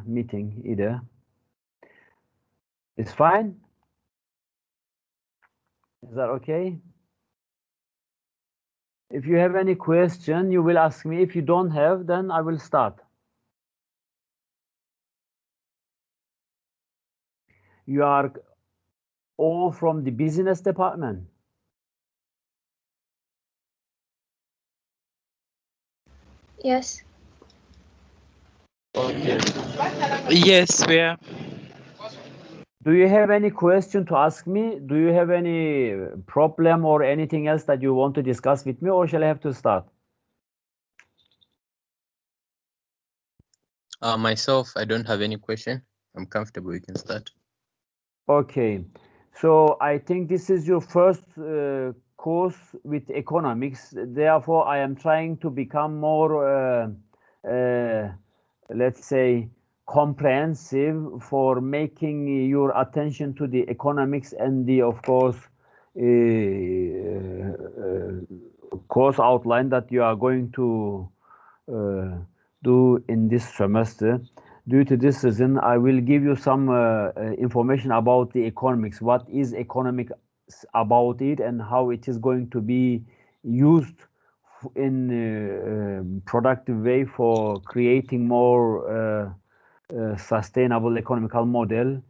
meeting either. It's fine? Is that okay? If you have any question, you will ask me. If you don't have, then I will start. You are all from the business department? Yes. Okay. Yes, we are. Do you have any question to ask me? Do you have any problem or anything else that you want to discuss with me, or shall I have to start? Myself, I don't have any question. I'm comfortable. We can start. Okay. So I think this is your first course with economics. Therefore, I am trying to become more, let's say, comprehensive for making your attention to the economics and the, of course, course outline that you are going to do in this semester. Due to this reason, I will give you some information about the economics. What is economics about it, and how it is going to be used in productive way for creating more sustainable economical model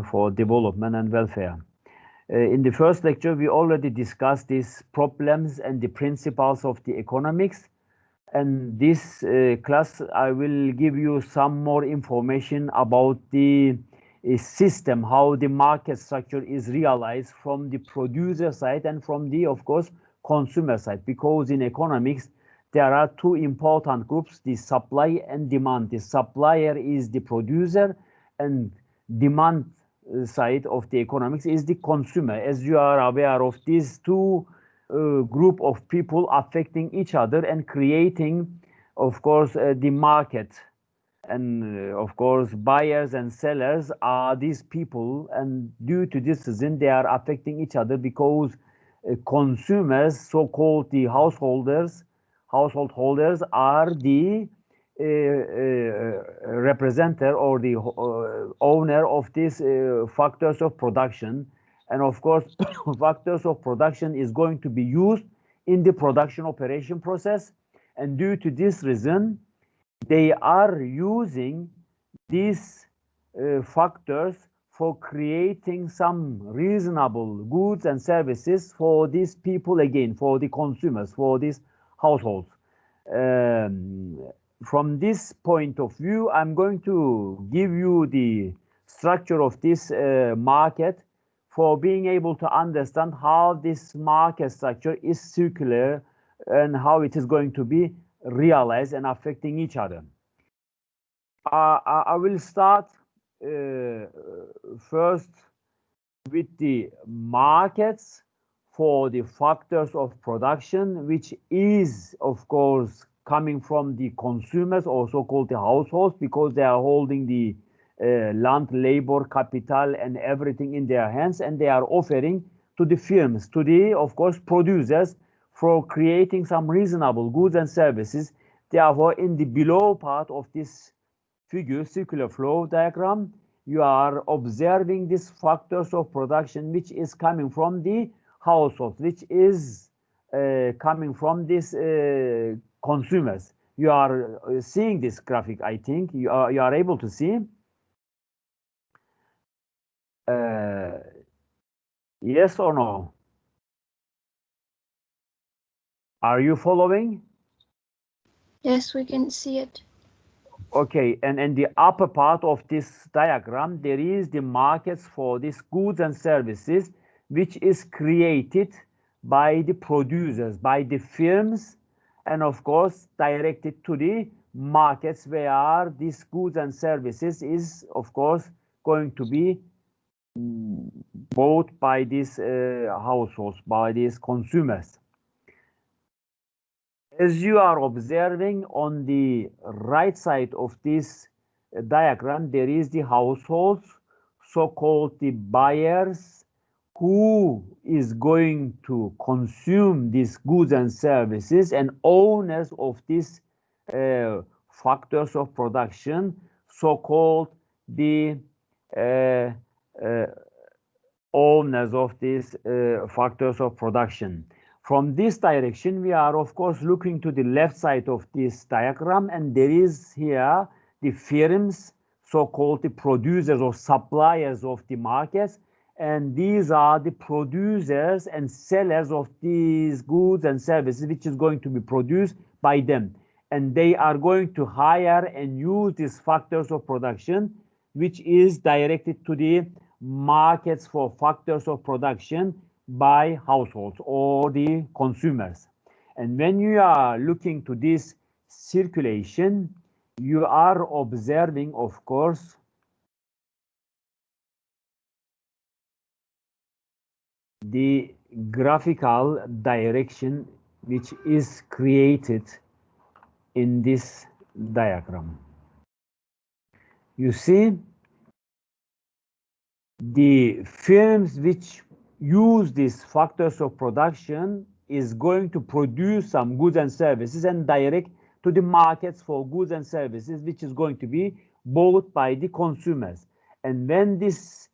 for development and welfare. In the first lecture, we already discussed these problems and the principles of the economics. And this class, I will give you some more information about the system, how the market structure is realized from the producer side and from the, of course, consumer side. Because in economics, there are two important groups, the supply and demand. The supplier is the producer, and demand side of the economics is the consumer. As you are aware of, these two group of people affecting each other and creating, of course, the market. And of course, buyers and sellers are these people, and due to this reason, they are affecting each other, because consumers, so-called the household holders, are the representative or the owner of these factors of production. And of course, factors of production is going to be used in the production operation process. And due to this reason, they are using these factors for creating some reasonable goods and services for these people, again, for the consumers, for these households. From this point of view, I'm going to give you the structure of this market for being able to understand how this market structure is circular and how it is going to be realized and affecting each other. I will start first with the markets for the factors of production, which is, of course, coming from the consumers, also called the households, because they are holding the land, labor, capital, and everything in their hands, and they are offering to the firms, to the, of course, producers, for creating some reasonable goods and services. Therefore, in the below part of this figure, circular flow diagram, you are observing these factors of production, which is coming from the households, which is coming from these consumers. You are seeing this graphic, I think. You are able to see. Yes or no? Are you following? Yes, we can see it. Okay, and in the upper part of this diagram, there is the markets for these goods and services, which is created by the producers, by the firms, and of course directed to the markets where these goods and services is, of course, going to be bought by these households, by these consumers. As you are observing on the right side of this diagram, there is the households, so-called the buyers, who is going to consume these goods and services, and owners of these factors of production, so-called the owners of these factors of production. From this direction, we are of course looking to the left side of this diagram, and there is here the firms, so-called the producers or suppliers of the markets, and these are the producers and sellers of these goods and services which is going to be produced by them, and they are going to hire and use these factors of production which is directed to the markets for factors of production by households or the consumers. And when you are looking to this circulation, you are observing, of course, the graphical direction which is created in this diagram. You see, the firms which use these factors of production is going to produce some goods and services and direct to the markets for goods and services which is going to be bought by the consumers. And when these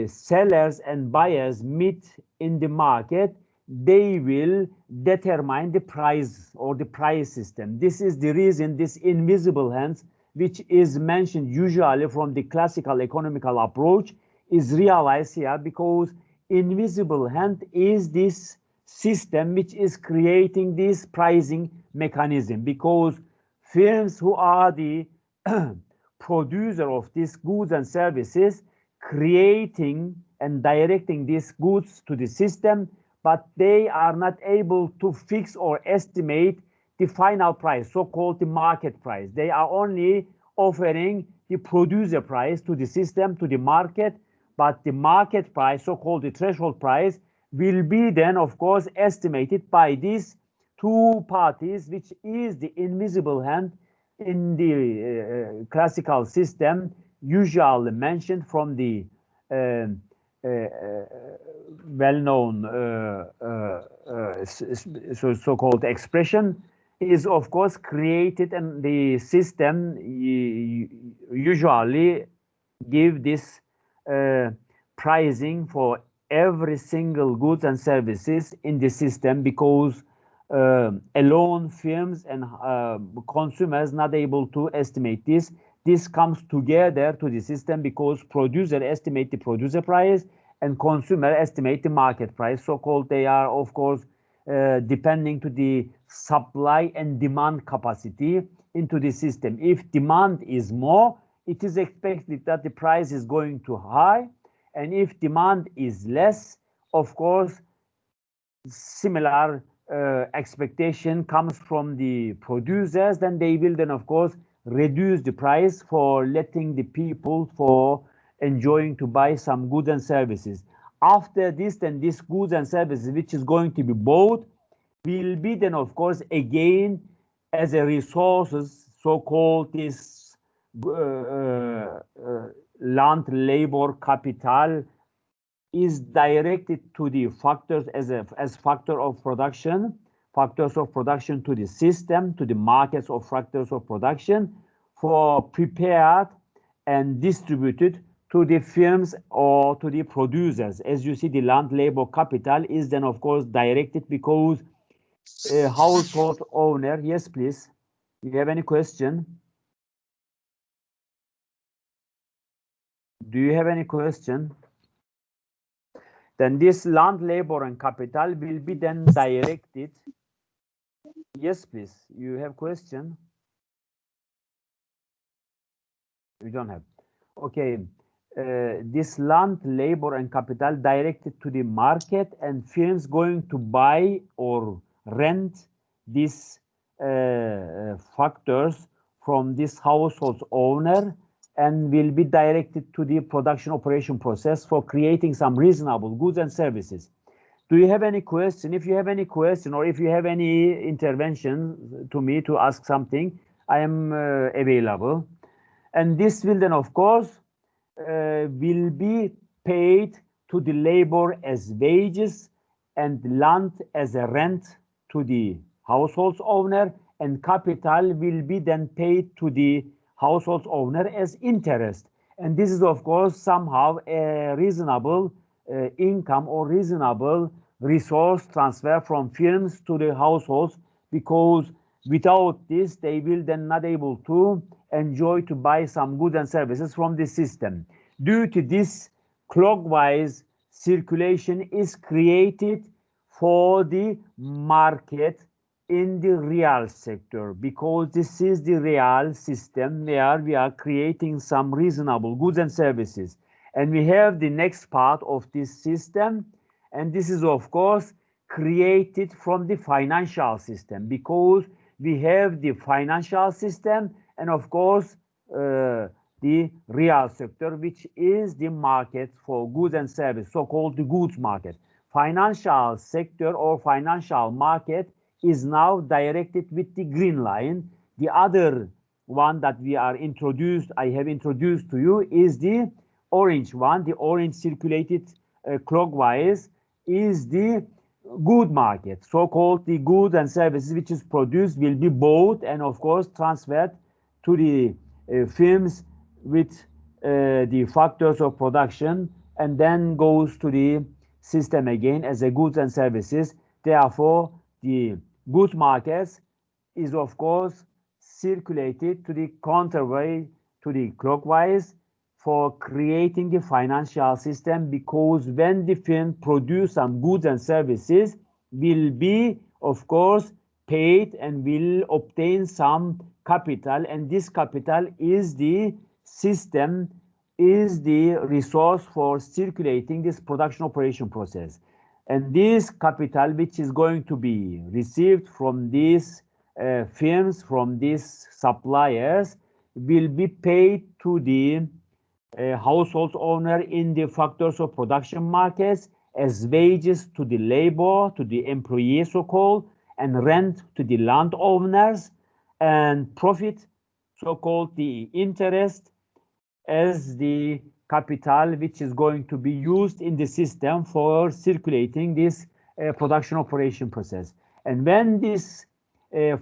sellers and buyers meet in the market, they will determine the price or the price system. This is the reason this invisible hands, which is mentioned usually from the classical economical approach, is realized here, because invisible hand is this system which is creating this pricing mechanism, because firms who are the producer of these goods and services creating and directing these goods to the system, but they are not able to fix or estimate the final price, so-called the market price. They are only offering the producer price to the system, to the market, but the market price, so-called the threshold price, will be then, of course, estimated by these two parties, which is the invisible hand in the classical system, usually mentioned from the well-known so-called expression, is of course created, and the system usually give this pricing for every single goods and services in the system, because alone firms and consumers not able to estimate this. This comes together to the system because producer estimate the producer price and consumer estimate the market price. So-called, they are of course depending to the supply and demand capacity into the system. If demand is more, it is expected that the price is going to high, and if demand is less, of course, similar expectation comes from the producers, then they will then of course reduce the price for letting the people for enjoying to buy some goods and services. After this, then this goods and services which is going to be bought will be then of course again as a resources, so-called this land labor capital is directed to the factors as factor of production, factors of production to the system, to the markets of factors of production, for prepared and distributed to the firms or to the producers. As you see, the land labor capital is then of course directed because a household owner. Yes, please. Do you have any question? Do you have any question? Then this land, labor, and capital will be then directed. Yes, please. You have question? You don't have. Okay. This land, labor, and capital directed to the market, and firms going to buy or rent these factors from this household owner, and will be directed to the production operation process for creating some reasonable goods and services. Do you have any question? If you have any question, or if you have any intervention to me to ask something, I am available. And this will then, of course, will be paid to the labor as wages and land as a rent to the household owner, and capital will be then paid to the household owner as interest. And this is, of course, somehow a reasonable income or reasonable resource transfer from firms to the households, because without this, they will then not able to enjoy to buy some goods and services from the system. Due to this, clockwise circulation is created for the market in the real sector, because this is the real system where we are creating some reasonable goods and services. And we have the next part of this system, and this is, of course, created from the financial system, because we have the financial system and, of course, the real sector, which is the market for goods and services, so-called the goods market. Financial sector or financial market is now directed with the green line. The other one that I have introduced to you is the orange one. The orange circulated clockwise is the good market, so-called the goods and services which is produced will be bought and, of course, transferred to the firms with the factors of production, and then goes to the system again as a goods and services. Therefore, the goods markets is, of course, circulated to the counterway, to the clockwise, for creating a financial system, because when the firm produce some goods and services, will be, of course, paid and will obtain some capital, and this capital is the system, is the resource for circulating this production operation process. And this capital, which is going to be received from these firms, from these suppliers, will be paid to the household owner in the factors of production markets as wages to the labor, to the employees, so-called, and rent to the landowners, and profit, so-called the interest, as the capital which is going to be used in the system for circulating this production operation process. And when these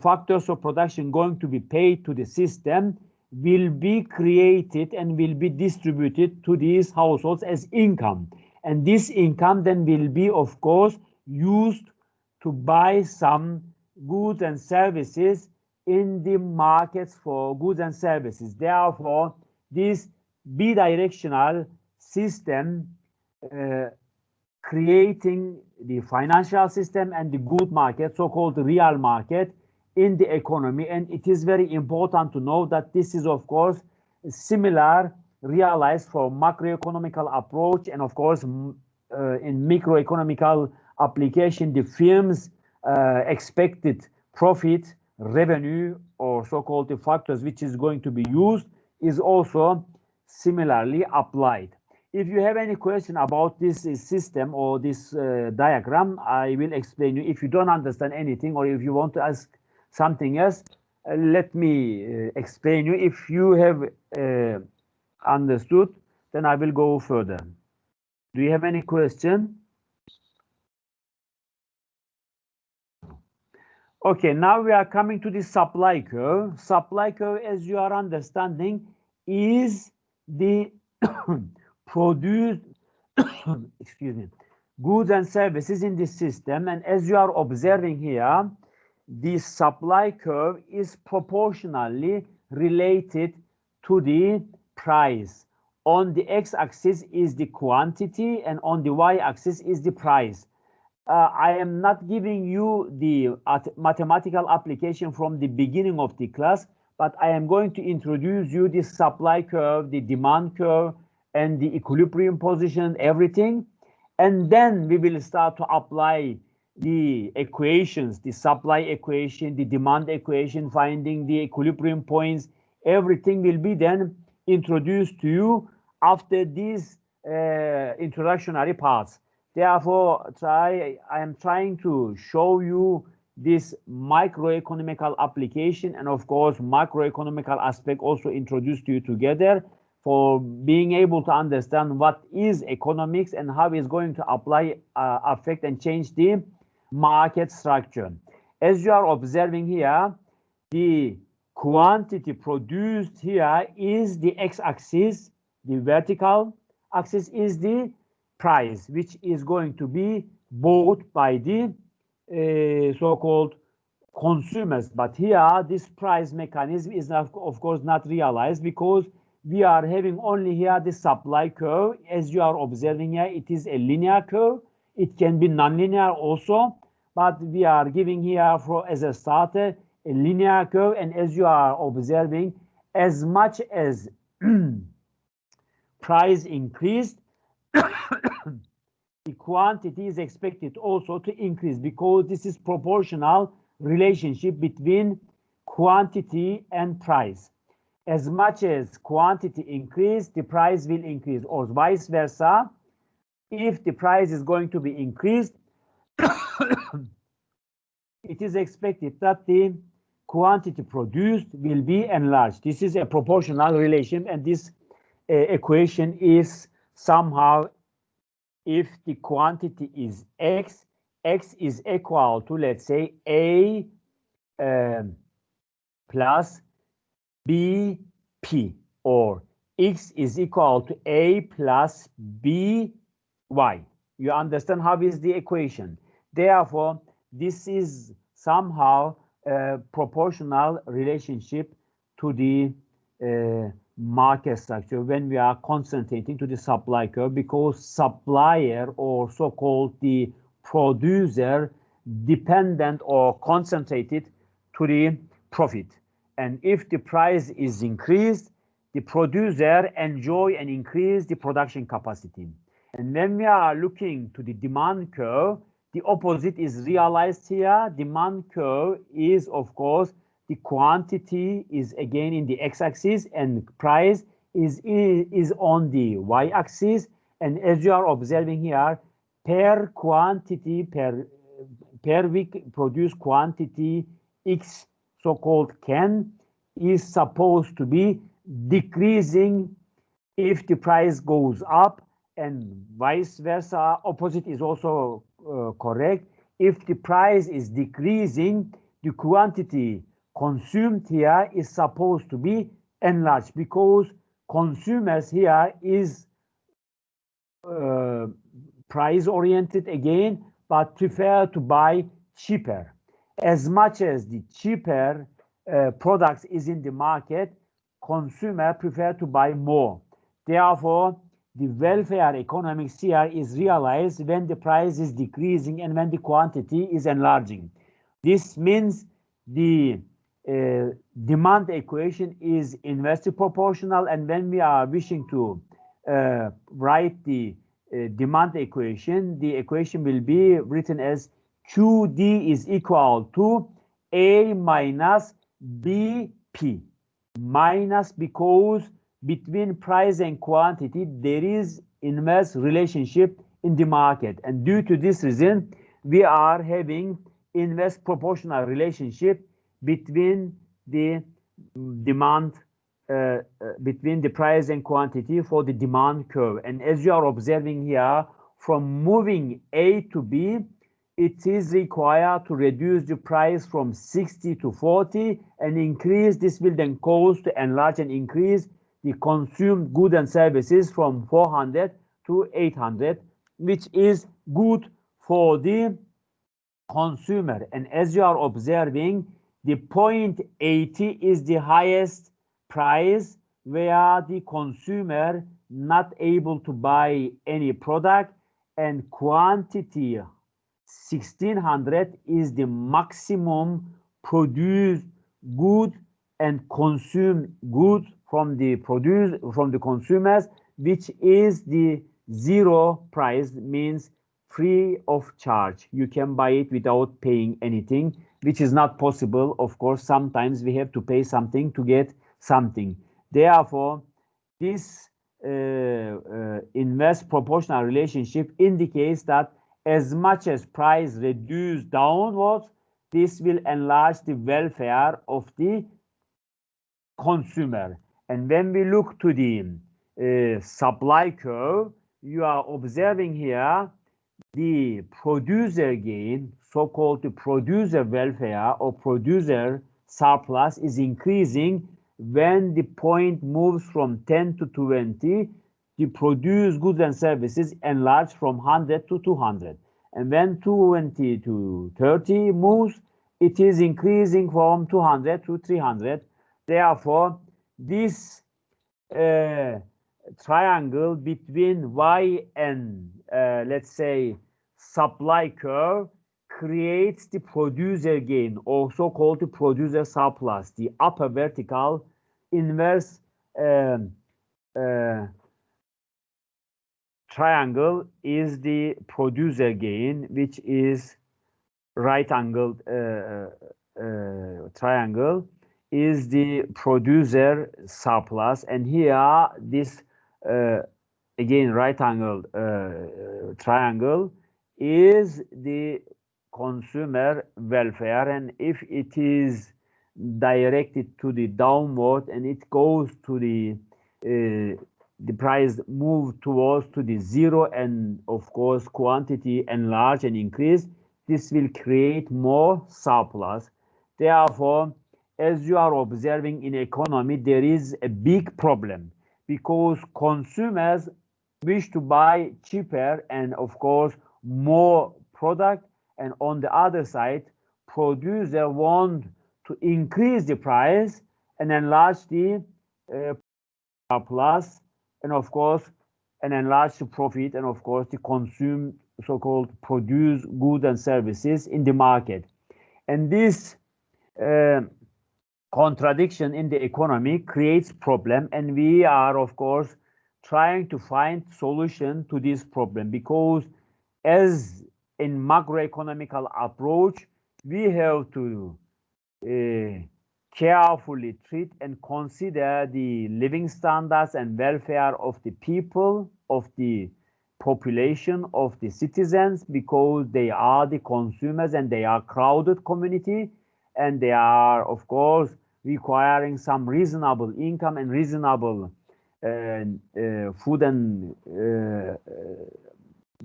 factors of production going to be paid to the system, will be created and will be distributed to these households as income. And this income then will be, of course, used to buy some goods and services in the markets for goods and services. Therefore, this bidirectional system creating the financial system and the good market, so-called real market, in the economy. And it is very important to know that this is, of course, similar realized for macroeconomical approach, and, of course, in microeconomical application, the firms expected profit, revenue, or so-called the factors which is going to be used, is also similarly applied. If you have any question about this system or this diagram, I will explain you. If you don't understand anything, or if you want to ask something else, let me explain you. If you have understood, then I will go further. Do you have any question? Okay, now we are coming to the supply curve. Supply curve, as you are understanding, is the produced excuse me, goods and services in this system. And as you are observing here, the supply curve is proportionally related to the price. On the x-axis is the quantity, and on the y-axis is the price. I am not giving you the mathematical application from the beginning of the class, but I am going to introduce you the supply curve, the demand curve, and the equilibrium position, everything. And then we will start to apply the equations, the supply equation, the demand equation, finding the equilibrium points. Everything will be then introduced to you after these introductory parts. Therefore, I am trying to show you this microeconomical application, and, of course, macroeconomical aspect also introduced to you together, for being able to understand what is economics and how it's going to apply, affect, and change the market structure. As you are observing here, the quantity produced here is the x-axis, the vertical axis is the price, which is going to be bought by the so-called consumers. But here, this price mechanism is not, of course, not realized because we are having only here the supply curve. As you are observing here, it is a linear curve. It can be non-linear also, but we are giving here for as a starter a linear curve. And as you are observing, as much as price increased, the quantity is expected also to increase because this is proportional relationship between quantity and price. As much as quantity increase, the price will increase, or vice versa. If the price is going to be increased, it is expected that the quantity produced will be enlarged. This is a proportional relation, and this equation is somehow, if the quantity is x, x is equal to, let's say, a plus bp, or x is equal to a plus by. You understand how is the equation? Therefore, this is somehow a proportional relationship to the market structure when we are concentrating to the supply curve, because supplier, or so-called the producer, dependent or concentrated to the profit. And if the price is increased, the producer enjoy and increase the production capacity. And when we are looking to the demand curve, the opposite is realized here. Demand curve is, of course, the quantity is again in the x-axis and price is on the y-axis. And as you are observing here, per quantity, per week produced quantity x, so-called can, is supposed to be decreasing if the price goes up, and vice versa. Opposite is also correct. If the price is decreasing, the quantity consumed here is supposed to be enlarged, because consumers here is price oriented again, but prefer to buy cheaper. As much as the cheaper products is in the market, consumer prefer to buy more. Therefore, the welfare economics here is realized when the price is decreasing and when the quantity is enlarging. This means the demand equation is inversely proportional, and when we are wishing to write the demand equation, the equation will be written as QD is equal to A minus BP, minus, because between price and quantity there is inverse relationship in the market, and due to this reason we are having inverse proportional relationship between the demand between the price and quantity for the demand curve. And as you are observing here, from moving A to B, it is required to reduce the price from 60 to 40 and increase. This will then cause to enlarge and increase the consumed goods and services from 400 to 800, which is good for the consumer. And as you are observing, the point 80 is the highest price where the consumer not able to buy any product, and quantity 1600 is the maximum produced good and consumed good from the consumers, which is the zero price, means free of charge. You can buy it without paying anything, which is not possible. Of course, sometimes we have to pay something to get something. Therefore, this inverse proportional relationship indicates that as much as price reduced downwards, this will enlarge the welfare of the consumer. And when we look to the supply curve, you are observing here the producer gain, so-called the producer welfare or producer surplus is increasing when the point moves from 10 to 20. The produced goods and services enlarge from 100 to 200. And when 20 to 30 moves, it is increasing from 200 to 300. Therefore, this triangle between Y and, let's say, supply curve creates the producer gain, also called the producer surplus. The upper vertical inverse triangle is the producer gain, which is right angled triangle is the producer surplus, and here this again right angled triangle is the consumer welfare, and if it is directed to the downward and it goes to the price move towards to the zero, and of course quantity enlarge and increase, this will create more surplus. Therefore, as you are observing in economy, there is a big problem because consumers wish to buy cheaper and of course more product, and on the other side, producer want to increase the price and enlarge the surplus, and of course and enlarge the profit, and of course the consume so-called produce goods and services in the market. And this contradiction in the economy creates problem, and we are of course trying to find solution to this problem, because as in macroeconomical approach, we have to carefully treat and consider the living standards and welfare of the people, of the population, of the citizens, because they are the consumers and they are crowded community, and they are of course requiring some reasonable income and reasonable food and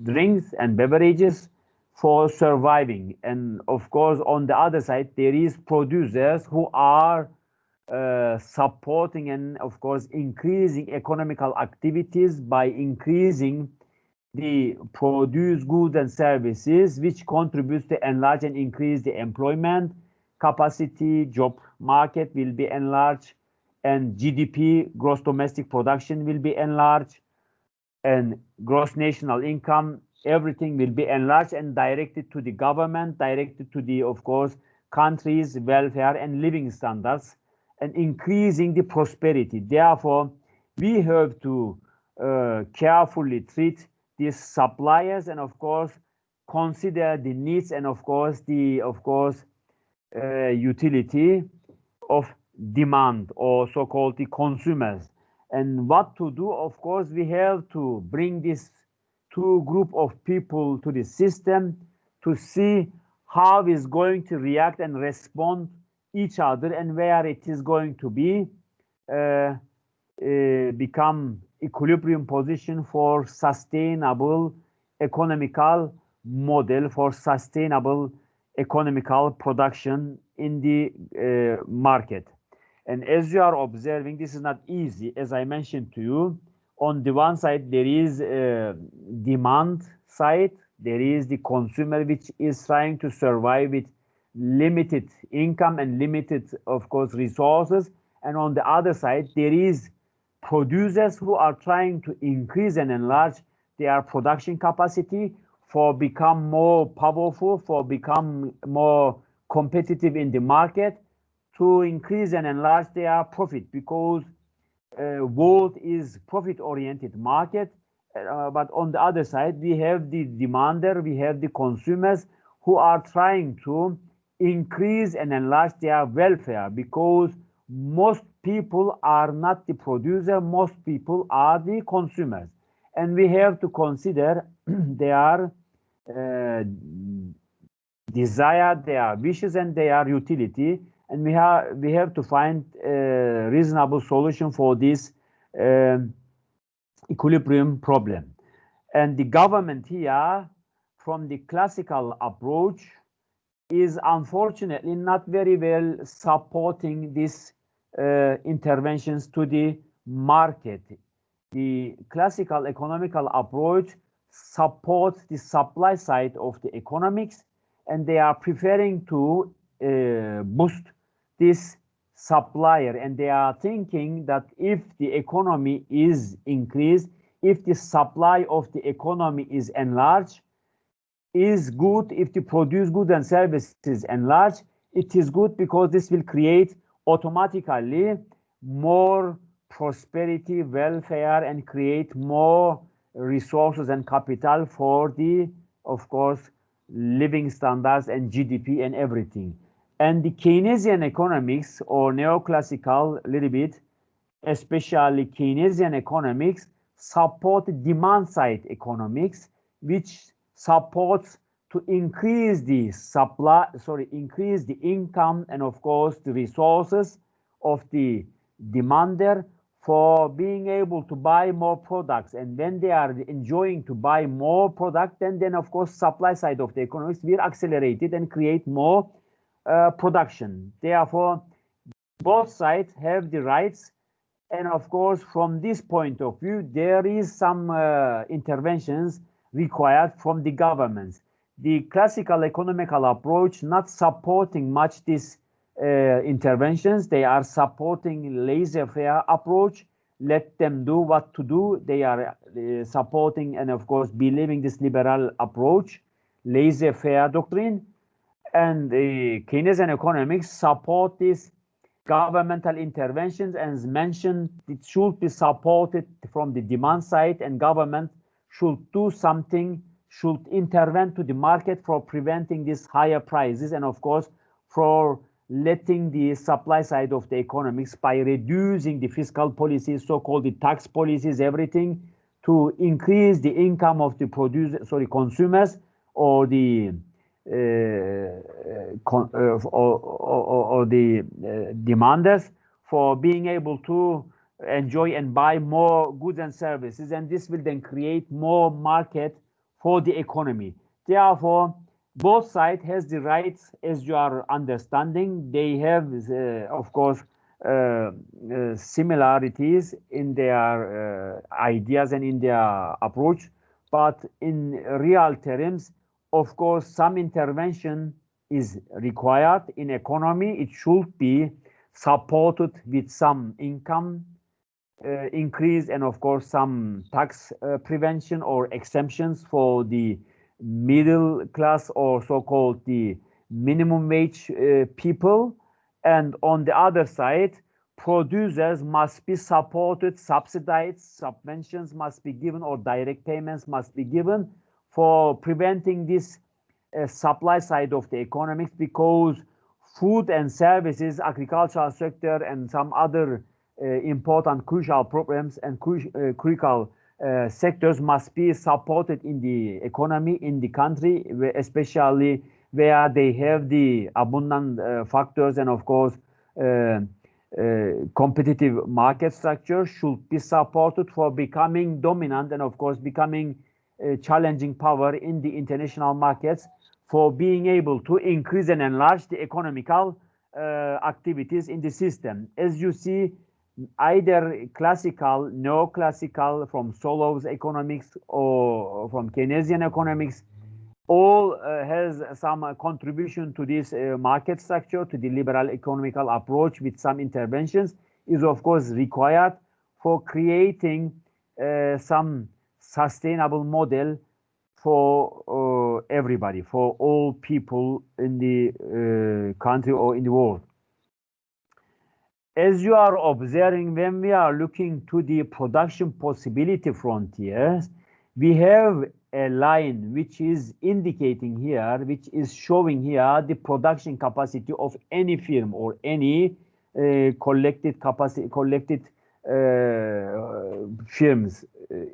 drinks and beverages for surviving. And of course on the other side there is producers who are supporting and of course increasing economical activities by increasing the produce goods and services, which contributes to enlarge and increase the employment capacity, job market will be enlarged, and GDP, gross domestic production, will be enlarged, and gross national income, everything will be enlarged and directed to the government, directed to the, of course, country's welfare and living standards, and increasing the prosperity. Therefore, we have to carefully treat these suppliers and of course consider the needs and of course the utility of demand, or so-called the consumers. And what to do? Of course, we have to bring this two group of people to the system to see how is going to react and respond each other, and where it is going to be become equilibrium position for sustainable economical model, for sustainable economical production in the market. And as you are observing, this is not easy. As I mentioned to you, on the one side there is demand side, there is the consumer which is trying to survive with limited income and limited of course resources, and on the other side there is producers who are trying to increase and enlarge their production capacity for become more powerful, for become more competitive in the market, to increase and enlarge their profit, because world is profit-oriented market. But on the other side, we have the demander, we have the consumers who are trying to increase and enlarge their welfare, because most people are not the producer, most people are the consumers. And we have to consider their desire, their wishes, and their utility. And we have to find a reasonable solution for this equilibrium problem. And the government here, from the classical approach, is unfortunately not very well supporting these interventions to the market. The classical economical approach supports the supply side of the economics, and they are preferring to boost this supplier, and they are thinking that if the economy is increased, if the supply of the economy is enlarged, is good. If you produce goods and services enlarge, it is good because this will create automatically more prosperity, welfare, and create more resources and capital for the, of course, living standards and GDP and everything. And the Keynesian economics, or neoclassical, a little bit, especially Keynesian economics, support demand side economics, which supports to increase the supply, increase the income and of course the resources of the demander for being able to buy more products. And when they are enjoying to buy more product, then of course supply side of the economics will accelerate it and create more production. Therefore, both sides have the rights, and of course, from this point of view, there is some interventions required from the governments. The classical economical approach not supporting much these interventions. They are supporting laissez-faire approach. Let them do what to do. They are supporting and of course believing this liberal approach, laissez-faire doctrine. And the Keynesian economics support this governmental interventions, and as mentioned, it should be supported from the demand side, and government should do something, should intervene to the market for preventing these higher prices, and of course for letting the supply side of the economics by reducing the fiscal policies, so-called the tax policies, everything to increase the income of the consumers or the demanders for being able to enjoy and buy more goods and services, and this will then create more market for the economy. Therefore, both sides has the rights, as you are understanding. They have, of course, similarities in their ideas and in their approach, but in real terms, of course, some intervention is required in economy. It should be supported with some income increase and of course some tax prevention or exemptions for the middle class or so-called the minimum wage people. And on the other side, producers must be supported, subsidized, subventions must be given, or direct payments must be given for preventing this supply side of the economics, because food and services, agricultural sector, and some other important crucial programs and critical sectors must be supported in the economy, in the country, especially where they have the abundant factors, and of course competitive market structure should be supported for becoming dominant and of course becoming challenging power in the international markets, for being able to increase and enlarge the economical activities in the system. As you see, either classical, neoclassical, from Solow's economics or from Keynesian economics, all has some contribution to this market structure, to the liberal economical approach, with some interventions, is of course required for creating some sustainable model for everybody, for all people in the country or in the world. As you are observing, when we are looking to the production possibility frontiers, we have a line which is indicating here, which is showing here the production capacity of any firm or any collected firms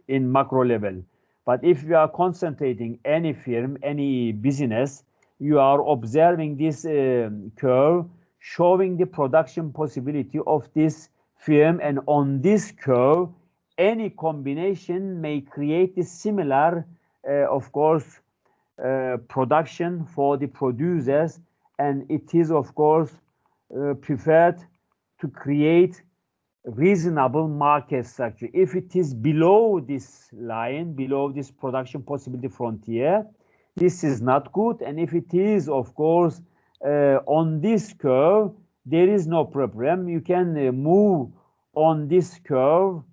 in macro level. But if you are concentrating any firm, any business, you are observing this curve showing the production possibility of this firm, and on this curve, any combination may create a similar, of course, production for the producers, and it is of course preferred to create reasonable market structure. If it is below this line, below this production possibility frontier, this is not good. And if it is, of course, on this curve, there is no problem. You can move on this curve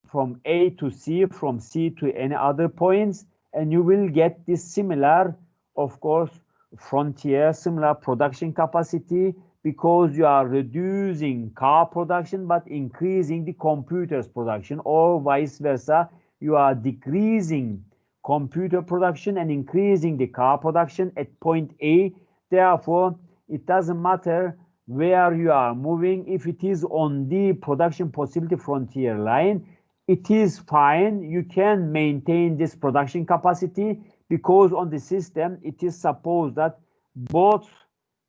from A to C, from C to any other points, and you will get this similar, of course, frontier, similar production capacity, because you are reducing car production but increasing the computers production, or vice versa. You are decreasing computer production and increasing the car production at point A. Therefore, it doesn't matter where you are moving. If it is on the production possibility frontier line, it is fine. You can maintain this production capacity, because on the system it is supposed that both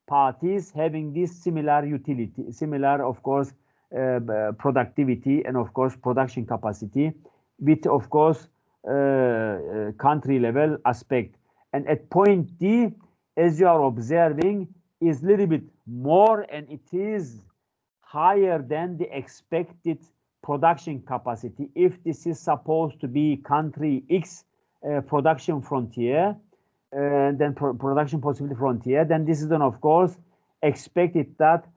parties having this similar utility, similar, of course, productivity and of course production capacity, with of course country level aspect. And at point D, as you are observing, is a little bit more, and it is higher than the expected production capacity. If this is supposed to be country X production frontier, then production possibility frontier, then this is then of course expected that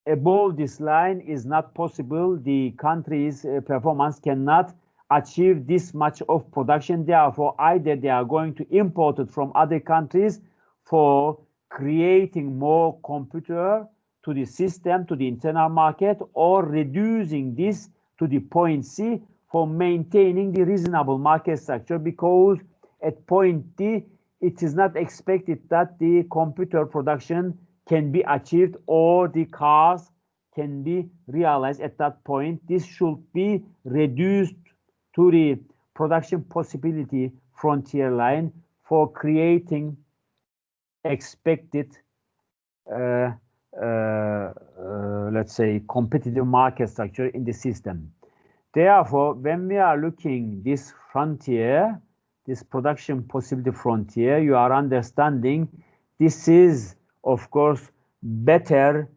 above this line is not possible. The country's performance cannot achieve this much of production. Therefore, either they are going to import it from other countries for creating more computer to the system, to the internal market, or reducing this to the point C for maintaining the reasonable market structure, because at point D, it is not expected that the computer production can be achieved or the cars can be realized at that point. This should be reduced to the production possibility frontier line for creating expected let's say competitive market structure in the system. Therefore, when we are looking this frontier, this production possibility frontier, you are understanding this is of course better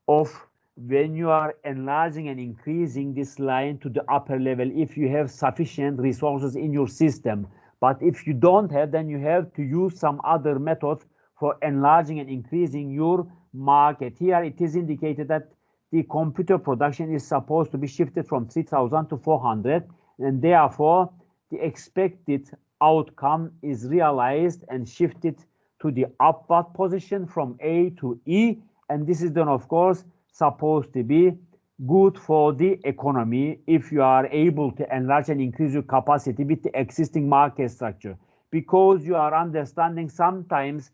off when you are enlarging and increasing this line to the upper level, if you have sufficient resources in your system. But if you don't have, then you have to use some other methods for enlarging and increasing your market. Here it is indicated that the computer production is supposed to be shifted from 3,000 to 400, and therefore the expected outcome is realized and shifted to the upward position from A to E, and this is then of course supposed to be good for the economy if you are able to enlarge and increase your capacity with the existing market structure, because you are understanding sometimes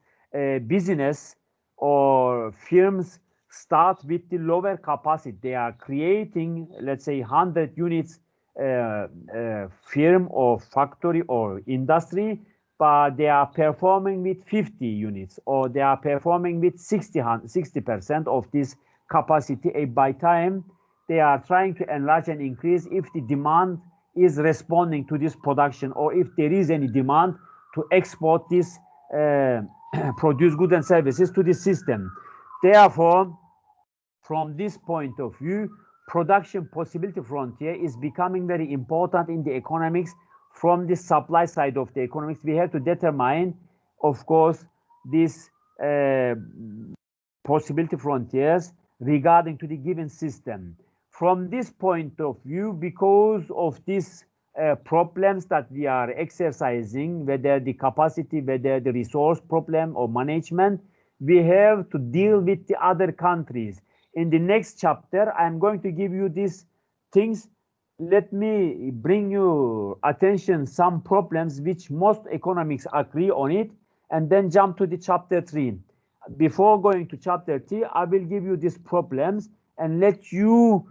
business or firms start with the lower capacity. They are creating, let's say, 100 units firm or factory or industry, but they are performing with 50 units, or they are performing with 60% of this capacity. By time they are trying to enlarge and increase, if the demand is responding to this production, or if there is any demand to export this produce goods and services to the system. Therefore, from this point of view, production possibility frontier is becoming very important in the economics. From the supply side of the economics, we have to determine, of course, these possibility frontiers regarding to the given system. From this point of view, because of these problems that we are exercising, whether the capacity, whether the resource problem or management, we have to deal with the other countries. In the next chapter, I'm going to give you these things. Let me bring you attention some problems which most economics agree on it, and then jump to the chapter 3. Before going to chapter 3, I will give you these problems and let you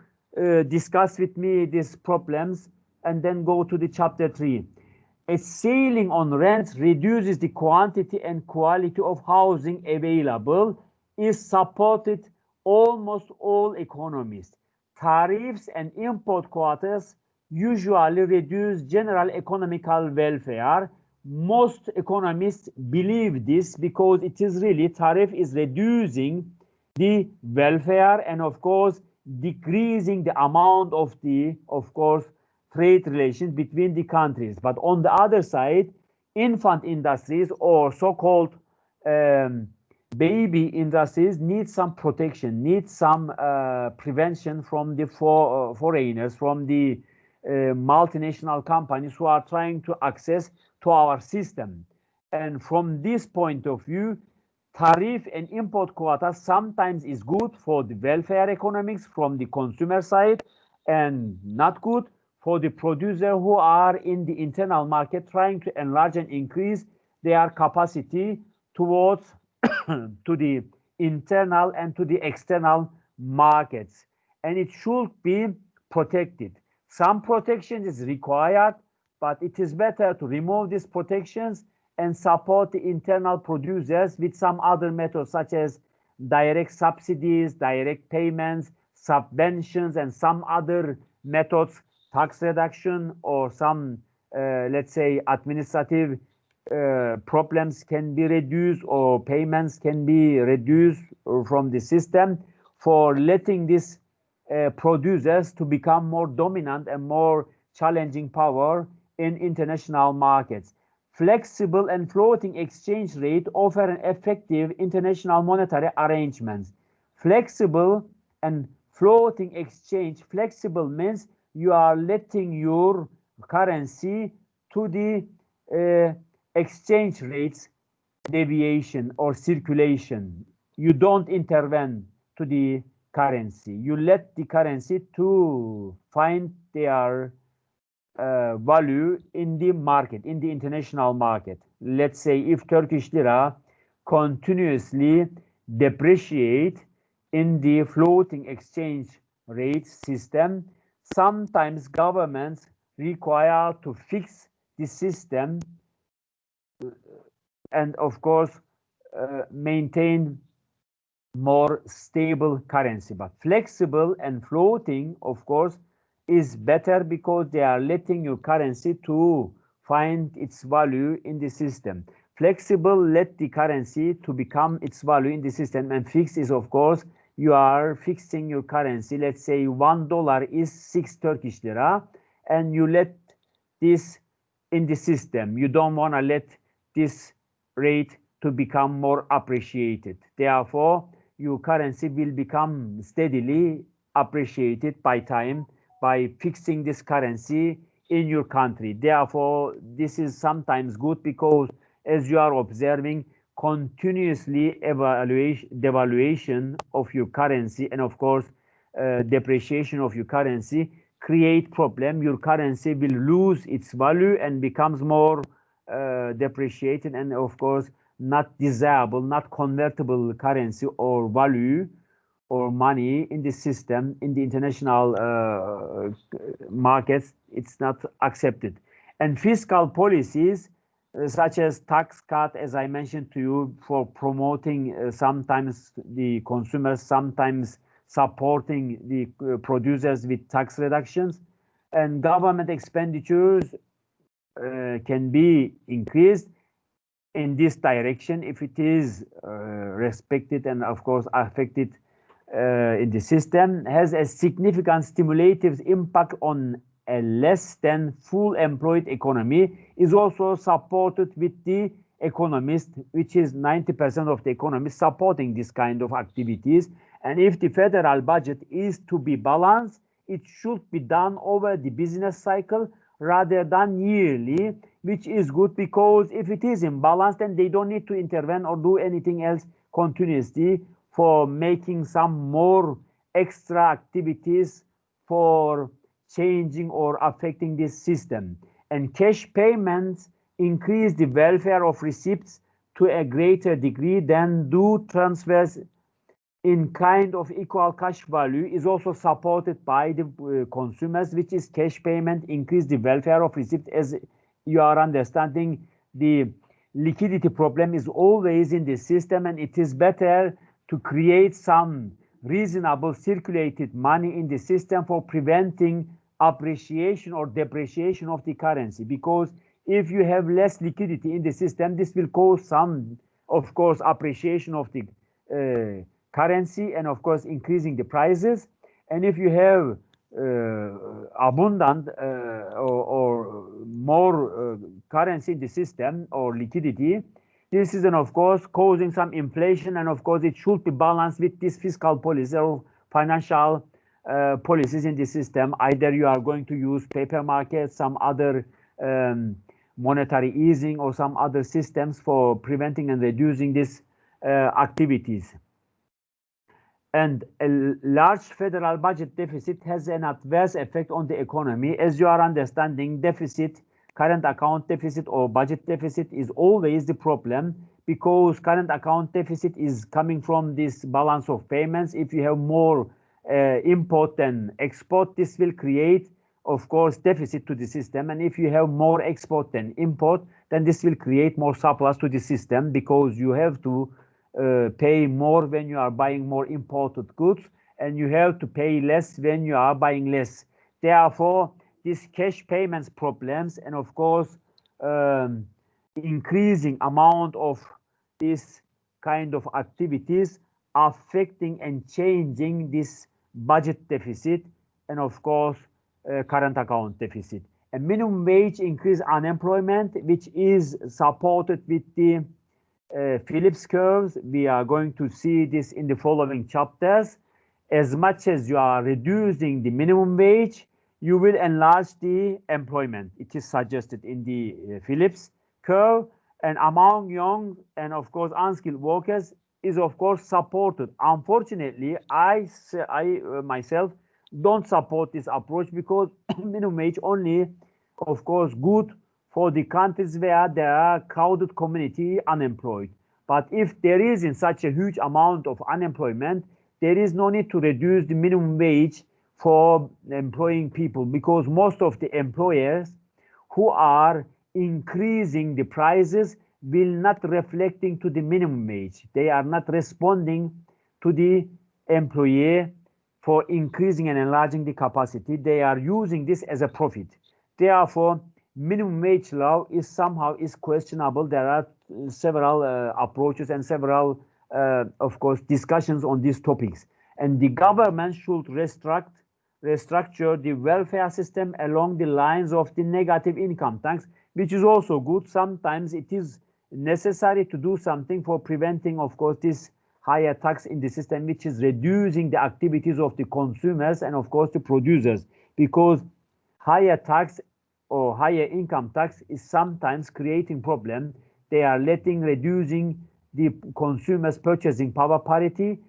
discuss with me these problems, and then go to the chapter 3. A ceiling on rents reduces the quantity and quality of housing available is supported almost all economists. Tariffs and import quotas usually reduce general economical welfare, most economists believe this because it is really tariff is reducing the welfare and of course decreasing the amount of the trade relations between the countries. But on the other side, infant industries or so-called baby industries need some protection, need some prevention from the foreigners, from the multinational companies who are trying to access to our system. And from this point of view, tariff and import quotas sometimes is good for the welfare economics from the consumer side and not good for the producer who are in the internal market trying to enlarge and increase their capacity towards to the internal and to the external markets. And it should be protected. Some protection is required, but it is better to remove these protections and support the internal producers with some other methods such as direct subsidies, direct payments, subventions, and some other methods, tax reduction or some, let's say, administrative problems can be reduced or payments can be reduced from the system for letting these producers to become more dominant and more challenging power in international markets. Flexible and floating exchange rate offer an effective international monetary arrangements. Flexible and floating exchange, flexible means you are letting your currency to the exchange rates deviation or circulation. You don't intervene to the currency. You let the currency to find their value in the market, in the international market. Let's say if Turkish lira continuously depreciate in the floating exchange rate system, sometimes governments require to fix the system and of course maintain more stable currency. But flexible and floating, of course, is better because they are letting your currency to find its value in the system. Flexible let the currency to become its value in the system, and fixed is of course you are fixing your currency. Let's say $1 is 6 Turkish lira and you let this in the system. You don't want to let this rate to become more appreciated. Therefore, your currency will become steadily appreciated by time by fixing this currency in your country. Therefore, this is sometimes good because as you are observing continuously devaluation of your currency and of course depreciation of your currency create problem. Your currency will lose its value and becomes more depreciated and of course not desirable, not convertible currency or value or money in the system, in the international markets. It's not accepted. And fiscal policies such as tax cut, as I mentioned to you, for promoting sometimes the consumers, sometimes supporting the producers with tax reductions, and government expenditures can be increased in this direction if it is respected and of course affected in the system, has a significant stimulative impact on a less than full employed economy, is also supported with the economists, which is 90% of the economists supporting this kind of activities. And if the federal budget is to be balanced, it should be done over the business cycle rather than yearly, which is good because if it is imbalanced, then they don't need to intervene or do anything else continuously for making some more extra activities for changing or affecting this system. And cash payments increase the welfare of receipts to a greater degree than do transfers in kind of equal cash value, is also supported by the consumers, which is cash payment increase the welfare of receipts. As you are understanding, the liquidity problem is always in the system, and it is better to create some reasonable circulated money in the system for preventing appreciation or depreciation of the currency. Because If you have less liquidity in the system, this will cause some, of course, appreciation of the currency and, of course, increasing the prices. And if you have abundant or more currency in the system or liquidity, this is, of course, causing some inflation, and of course, it should be balanced with this fiscal policy or financial policies in the system. Either you are going to use paper markets, some other monetary easing, or some other systems for preventing and reducing these activities. And a large federal budget deficit has an adverse effect on the economy. As you are understanding, deficit, current account deficit or budget deficit is always the problem, because current account deficit is coming from this balance of payments. If you have more import than export, this will create, of course, deficit to the system. And if you have more export than import, then this will create more surplus to the system, because you have to pay more when you are buying more imported goods, and you have to pay less when you are buying less. Therefore, these cash payments problems, and of course, increasing amount of this kind of activities affecting and changing this budget deficit, and of course, current account deficit. A minimum wage increase unemployment, which is supported with the Phillips curves. We are going to see this in the following chapters. As much as you are reducing the minimum wage, you will enlarge the employment. It is suggested in the Phillips curve. And among young and, of course, unskilled workers is, of course, supported. Unfortunately, I myself don't support this approach, because minimum wage only, of course, good for the countries where there are crowded community unemployed. But if there is in such a huge amount of unemployment, there is no need to reduce the minimum wage for employing people, because most of the employers who are increasing the prices will not reflecting to the minimum wage. They are not responding to the employer for increasing and enlarging the capacity. They are using this as a profit. Therefore, minimum wage law is somehow questionable. There are several approaches and several, of course, discussions on these topics. And the government should restructure the welfare system along the lines of the negative income tax, which is also good. Sometimes it is necessary to do something for preventing, of course, this higher tax in the system, which is reducing the activities of the consumers and, of course, the producers, because higher tax or higher income tax is sometimes creating problem. They are reducing the consumers' purchasing power parity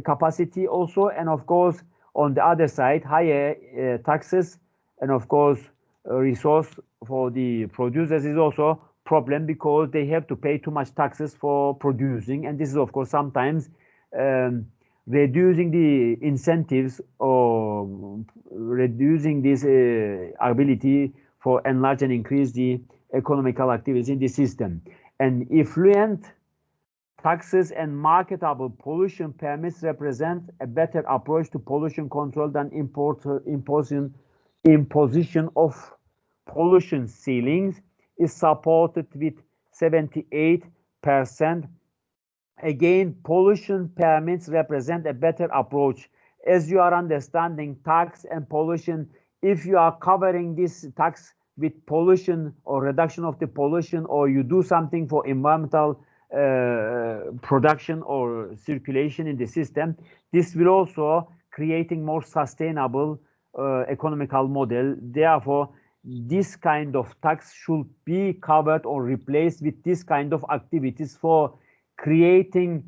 capacity also, and of course, on the other side, higher taxes and, of course, resource for the producers is also problem, because they have to pay too much taxes for producing, and this is, of course, sometimes reducing the incentives or reducing this ability for enlarge and increase the economical activities in the system. And effluent taxes and marketable pollution permits represent a better approach to pollution control than imposition of pollution ceilings, is supported with 78%. Again, pollution permits represent a better approach. As you are understanding, tax and pollution, if you are covering this tax with pollution or reduction of the pollution, or you do something for environmental production or circulation in the system, this will also creating more sustainable economical model. Therefore, this kind of tax should be covered or replaced with this kind of activities for creating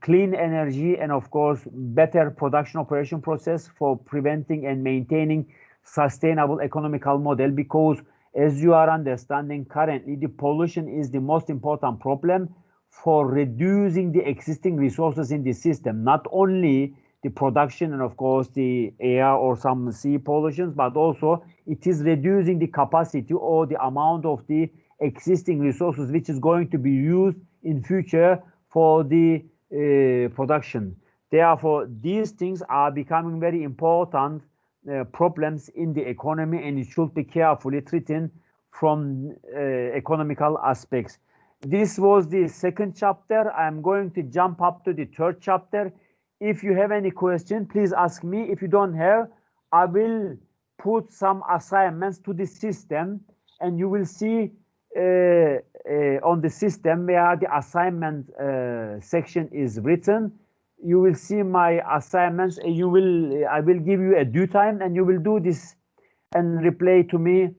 clean energy and, of course, better production operation process for preventing and maintaining sustainable economical model. Because as you are understanding, currently the pollution is the most important problem for reducing the existing resources in the system, not only the production and, of course, the air or some sea pollutions, but also it is reducing the capacity or the amount of the existing resources which is going to be used in future for the production. Therefore, these things are becoming very important problems in the economy, and it should be carefully treated from economical aspects. This was the second chapter. I'm going to jump up to the third chapter. If you have any question, please ask me. If you don't have, I will put some assignments to the system, and you will see on the system where the assignment section is written. You will see my assignments, and I will give you a due time, and you will do this and reply to me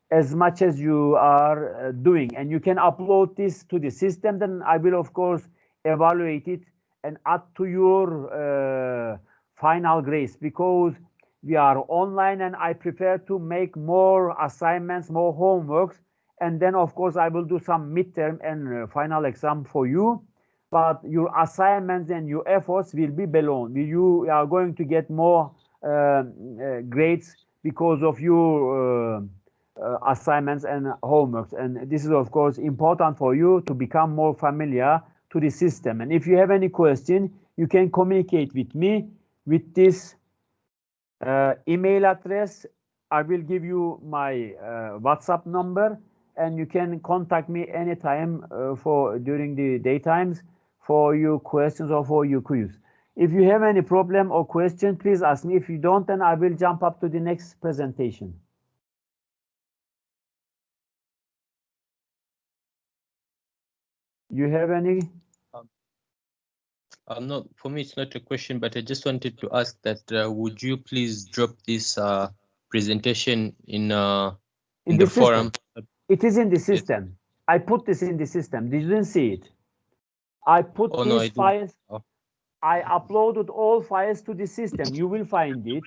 as much as you are doing, and you can upload this to the system. Then I will of course evaluate it and add to your final grades, because we are online and I prefer to make more assignments, more homeworks, and then of course I will do some midterm and final exam for you. But your assignments and your efforts will be below. You are going to get more grades because of your assignments and homeworks. And this is of course important for you to become more familiar to the system. And if you have any question, you can communicate with me with this email address. I will give you my WhatsApp number, and you can contact me anytime during the daytimes for your questions or for your quiz. If you have any problem or question, please ask me. If you don't, then I will jump up to the next presentation. You have any? No, for me, it's not a question, but I just wanted to ask that would you please drop this presentation in the forum? It is in the system. Yes. I put this in the system. Did you didn't see it? I put these files. Oh. I uploaded all files to the system. You will find it.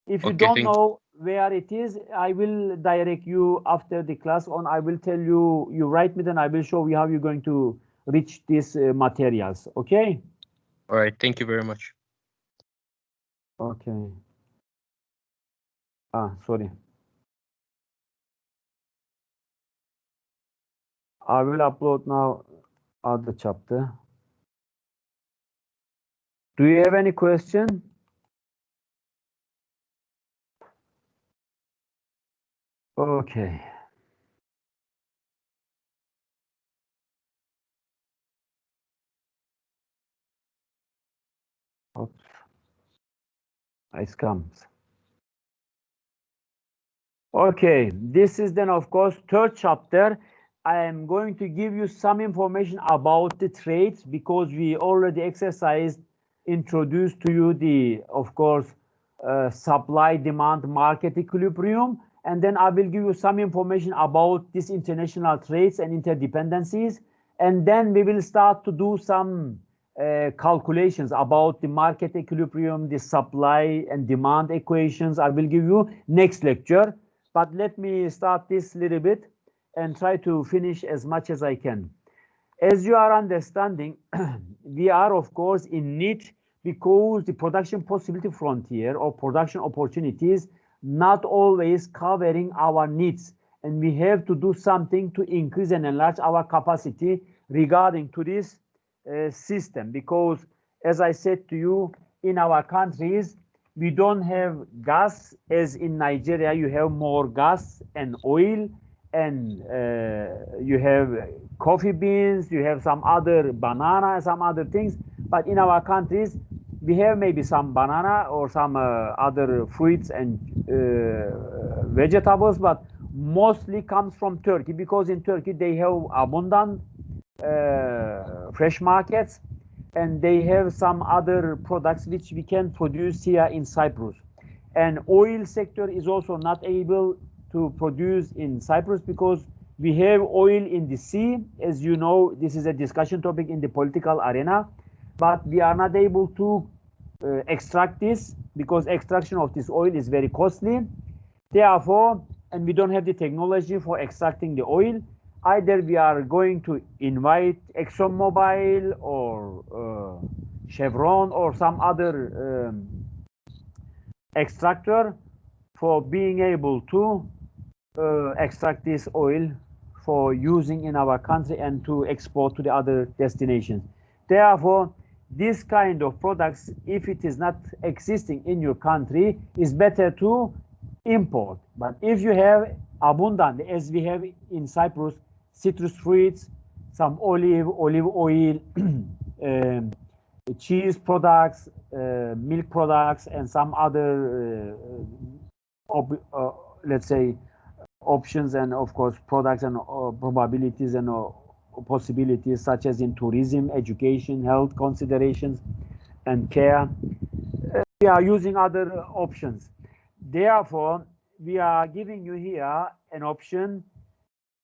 If you don't know where it is, I will direct you after the class on. I will tell you, you write me, then I will show you how you're going to reach these materials. Okay? All right. Thank you very much. Okay. Sorry. I will upload now other chapter. Do you have any question? Okay. Oops. It comes. Okay, this is then of course third chapter. I am going to give you some information about the trades, because we already introduced to you the, of course, supply demand market equilibrium, and then I will give you some information about these international trades and interdependencies, and then we will start to do some calculations about the market equilibrium, the supply and demand equations. I will give you next lecture, but let me start this little bit and try to finish as much as I can. As you are understanding, we are of course in need, because the production possibility frontier or production opportunities not always covering our needs, and we have to do something to increase and enlarge our capacity regarding to this system, because as I said to you, in our countries we don't have gas. As in Nigeria, you have more gas and oil, and you have coffee beans, you have some other banana, some other things. But in our countries, we have maybe some banana or some other fruits and vegetables, but mostly comes from Turkey, because in Turkey they have abundant fresh markets, and they have some other products which we can produce here in Cyprus. And oil sector is also not able to produce in Cyprus, because we have oil in the sea. As you know, this is a discussion topic in the political arena, but we are not able to extract this, because extraction of this oil is very costly. Therefore, and we don't have the technology for extracting the oil. Either we are going to invite ExxonMobil or Chevron or some other extractor for being able to extract this oil for using in our country and to export to the other destinations. Therefore, this kind of products, if it is not existing in your country, is better to import. But if you have abundant, as we have in Cyprus, citrus fruits, some olive oil, cheese products, milk products, and some other, let's say, options, and of course products and probabilities and possibilities, such as in tourism, education, health considerations, and care. We are using other options. Therefore, we are giving you here an option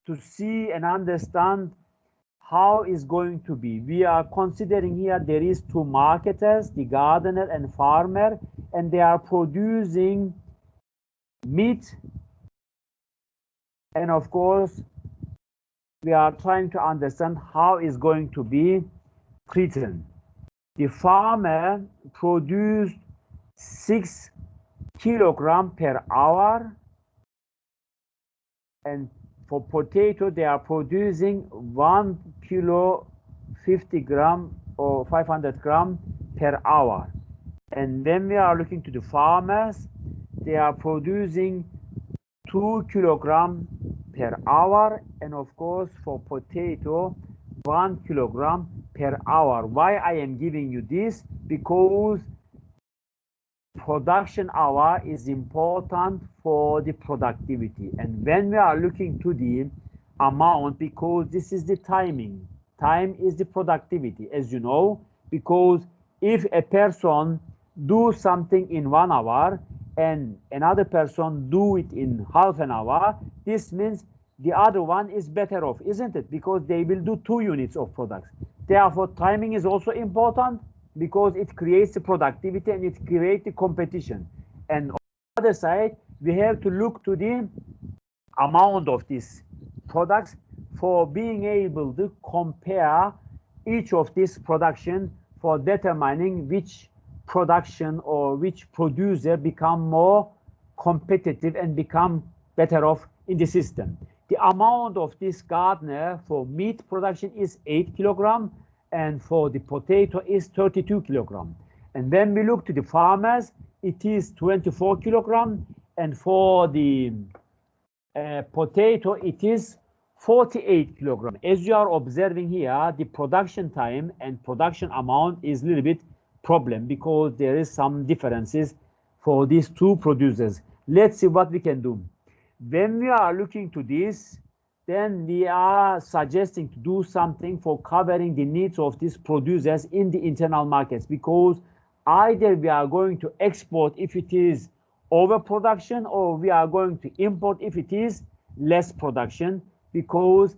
to see and understand how is going to be. We are considering here there is two marketers, the gardener and farmer, and they are producing meat. And of course, we are trying to understand how is going to be treated. The farmer produced 6 kilograms per hour, and for potato they are producing 1 kilo 50 gram or 500 gram per hour. And when we are looking to the farmers, they are producing 2 kilogram per hour, and of course for potato 1 kilogram per hour. Why I am giving you this? Because production hour is important for the productivity, and when we are looking to the amount, because this is the time is the productivity, as you know, because if a person do something in 1 hour and another person do it in half an hour, this means the other one is better off, isn't it? Because they will do 2 units of products. Therefore, timing is also important, because it creates the productivity and it creates the competition. And on the other side, we have to look to the amount of these products for being able to compare each of these production for determining which production or which producer become more competitive and become better off in the system. The amount of this gardener for meat production is 8 kilogram, and for the potato is 32 kilogram. And when we look to the farmers, it is 24 kilogram, and for the potato it is 48 kilogram. As you are observing here, the production time and production amount is a little bit problem, because there is some differences for these two producers. Let's see what we can do. When we are looking to this, then we are suggesting to do something for covering the needs of these producers in the internal markets, because either we are going to export if it is overproduction, or we are going to import if it is less production. Because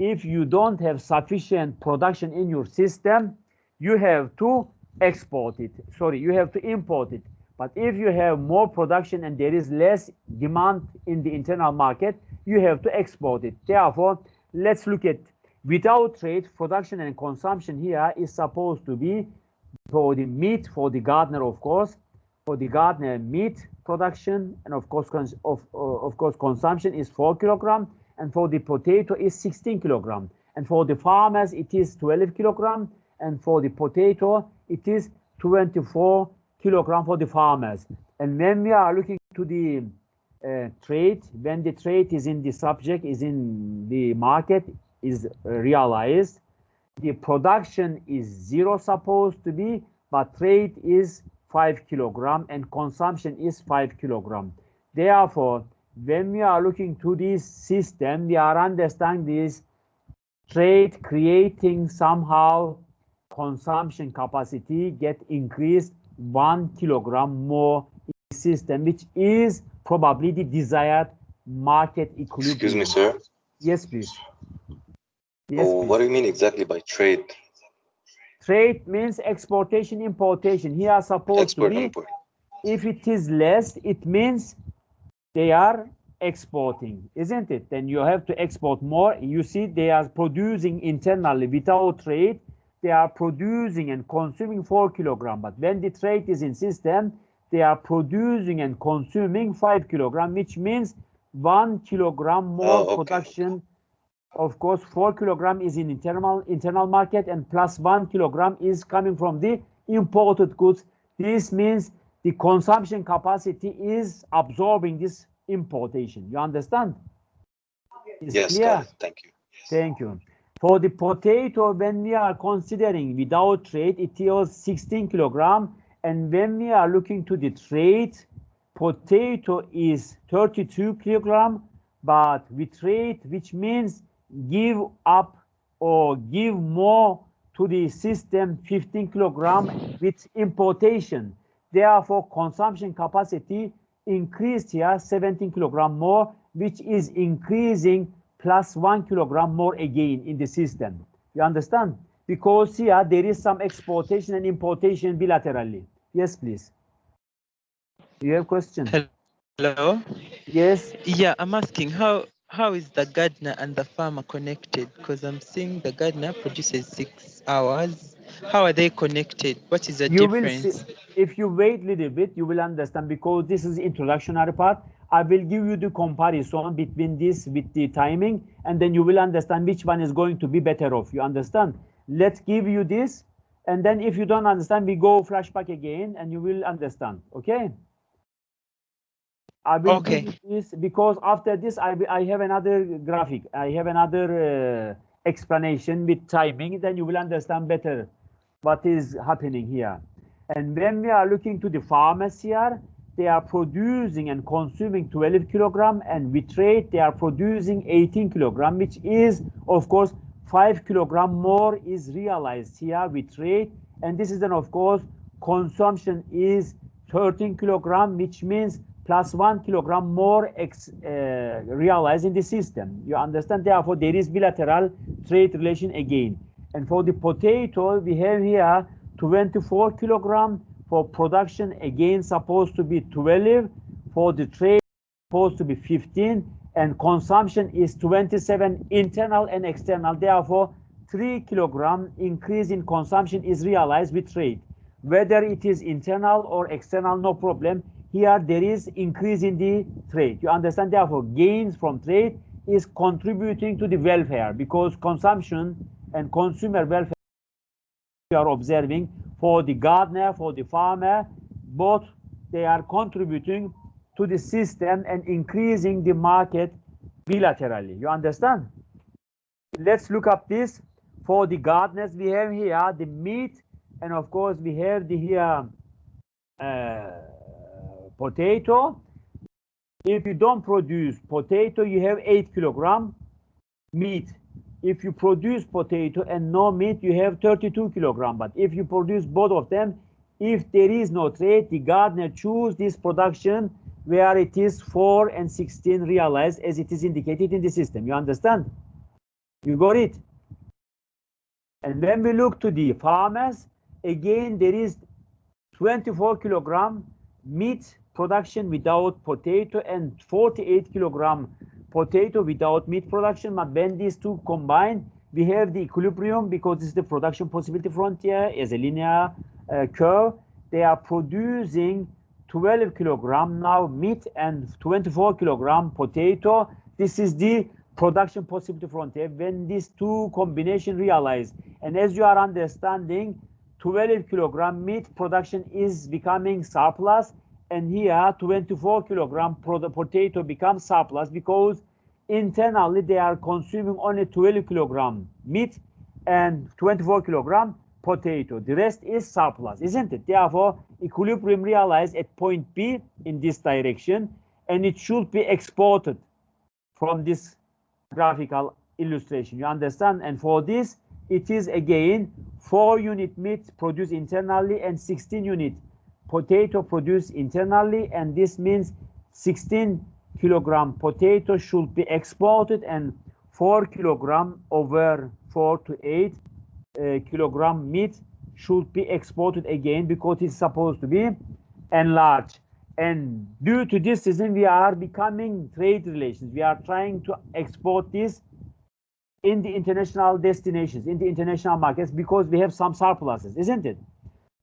if you don't have sufficient production in your system, you have to export it. Sorry, you have to import it. But if you have more production and there is less demand in the internal market, you have to export it. Therefore, let's look at without trade, production and consumption here is supposed to be for the meat, for the gardener, of course, for the gardener meat production, and of course consumption is 4 kilogram, and for the potato is 16 kilogram, and for the farmers it is 12 kilogram, and for the potato it is 24 kilogram for the farmers. And when we are looking to the trade, when the trade is in the subject, is in the market, is realized, the production is 0 supposed to be, but trade is 5 kilogram and consumption is 5 kilogram. Therefore, when we are looking to this system, we are understanding this trade creating somehow consumption capacity get increased 1 kilogram more in the system, which is probably the desired market equilibrium. Excuse me, sir. Yes, please. Yes, please. What do you mean exactly by trade? Trade means exportation, importation. Here are supposed Export, to be. import. If it is less, it means they are exporting, isn't it? Then you have to export more. You see, they are producing internally without trade. They are producing and consuming 4 kilogram. But when the trade is in system, they are producing and consuming 5 kilogram, which means 1 kilogram more production. Of course, 4 kilogram is in internal market, and plus 1 kilogram is coming from the imported goods. This means the consumption capacity is absorbing this importation. You understand? Is Yes, clear? got it. Thank you. Thank you. For the potato, when we are considering without trade, it was 16 kilogram. And when we are looking to the trade, potato is 32 kilogram. But with trade, which means give up or give more to the system 15 kilogram with importation. Therefore, consumption capacity increased here 17 kilogram more, which is increasing plus 1 kilogram more again in the system. You understand? Because here there is some exportation and importation bilaterally. Yes, please. You have question? Hello? Yes. Yeah, I'm asking how is the gardener and the farmer connected? Because I'm seeing the gardener produces 6 hours. How are they connected? What is the You will see, difference? if you wait a little bit, you will understand, because this is introductory part. I will give you the comparison between this with the timing, and then you will understand which one is going to be better off. You understand? Let's give you this, and then if you don't understand, we go flashback again, and you will understand. Okay? I will give you this, because after this, I have another graphic. I have another explanation with timing. Then you will understand better what is happening here. And when we are looking to the farmers here, they are producing and consuming 12 kilogram, and with trade, they are producing 18 kilogram, which is, of course, 5 kilogram more is realized here with trade. And this is then, of course, consumption is 13 kilogram, which means plus 1 kilogram more realized in the system. You understand? Therefore, there is bilateral trade relation again. And for the potato, we have here 24 kilogram for production, again supposed to be 12. For the trade, supposed to be 15. And consumption is 27 internal and external. Therefore, 3 kilogram increase in consumption is realized with trade. Whether it is internal or external, no problem. Here there is increase in the trade. You understand? Therefore, gains from trade is contributing to the welfare, because consumption and consumer welfare we are observing for the gardener, for the farmer, both they are contributing to the system and increasing the market bilaterally. You understand? Let's look up this. For the gardeners, we have here the meat, and of course we have the here potato. If you don't produce potato, you have 8 kilogram meat. If you produce potato and no meat, you have 32 kilogram. But if you produce both of them, if there is no trade, the gardener choose this production where it is 4 and 16 realized as it is indicated in the system. You understand? You got it? And when we look to the farmers, again, there is 24 kilogram meat production without potato and 48 kilogram potato without meat production. But when these two combine, we have the equilibrium, because this is the production possibility frontier as a linear curve. They are producing 12 kilogram now meat and 24 kilogram potato. This is the production possibility frontier when these two combination realize. And as you are understanding, 12 kilogram meat production is becoming surplus, and here 24 kilogram potato becomes surplus, because internally they are consuming only 12 kilogram meat and 24 kilogram potato. The rest is surplus, isn't it? Therefore, equilibrium realized at point B in this direction, and it should be exported from this graphical illustration. You understand? And for this, it is again 4 unit meat produced internally and 16 unit potato produced internally, and this means 16 kilogram potato should be exported, and 4 kilogram over 4 to 8 kilogram meat should be exported again, because it's supposed to be enlarged. And due to this reason, we are becoming trade relations. We are trying to export this in the international destinations, in the international markets, because we have some surpluses, isn't it?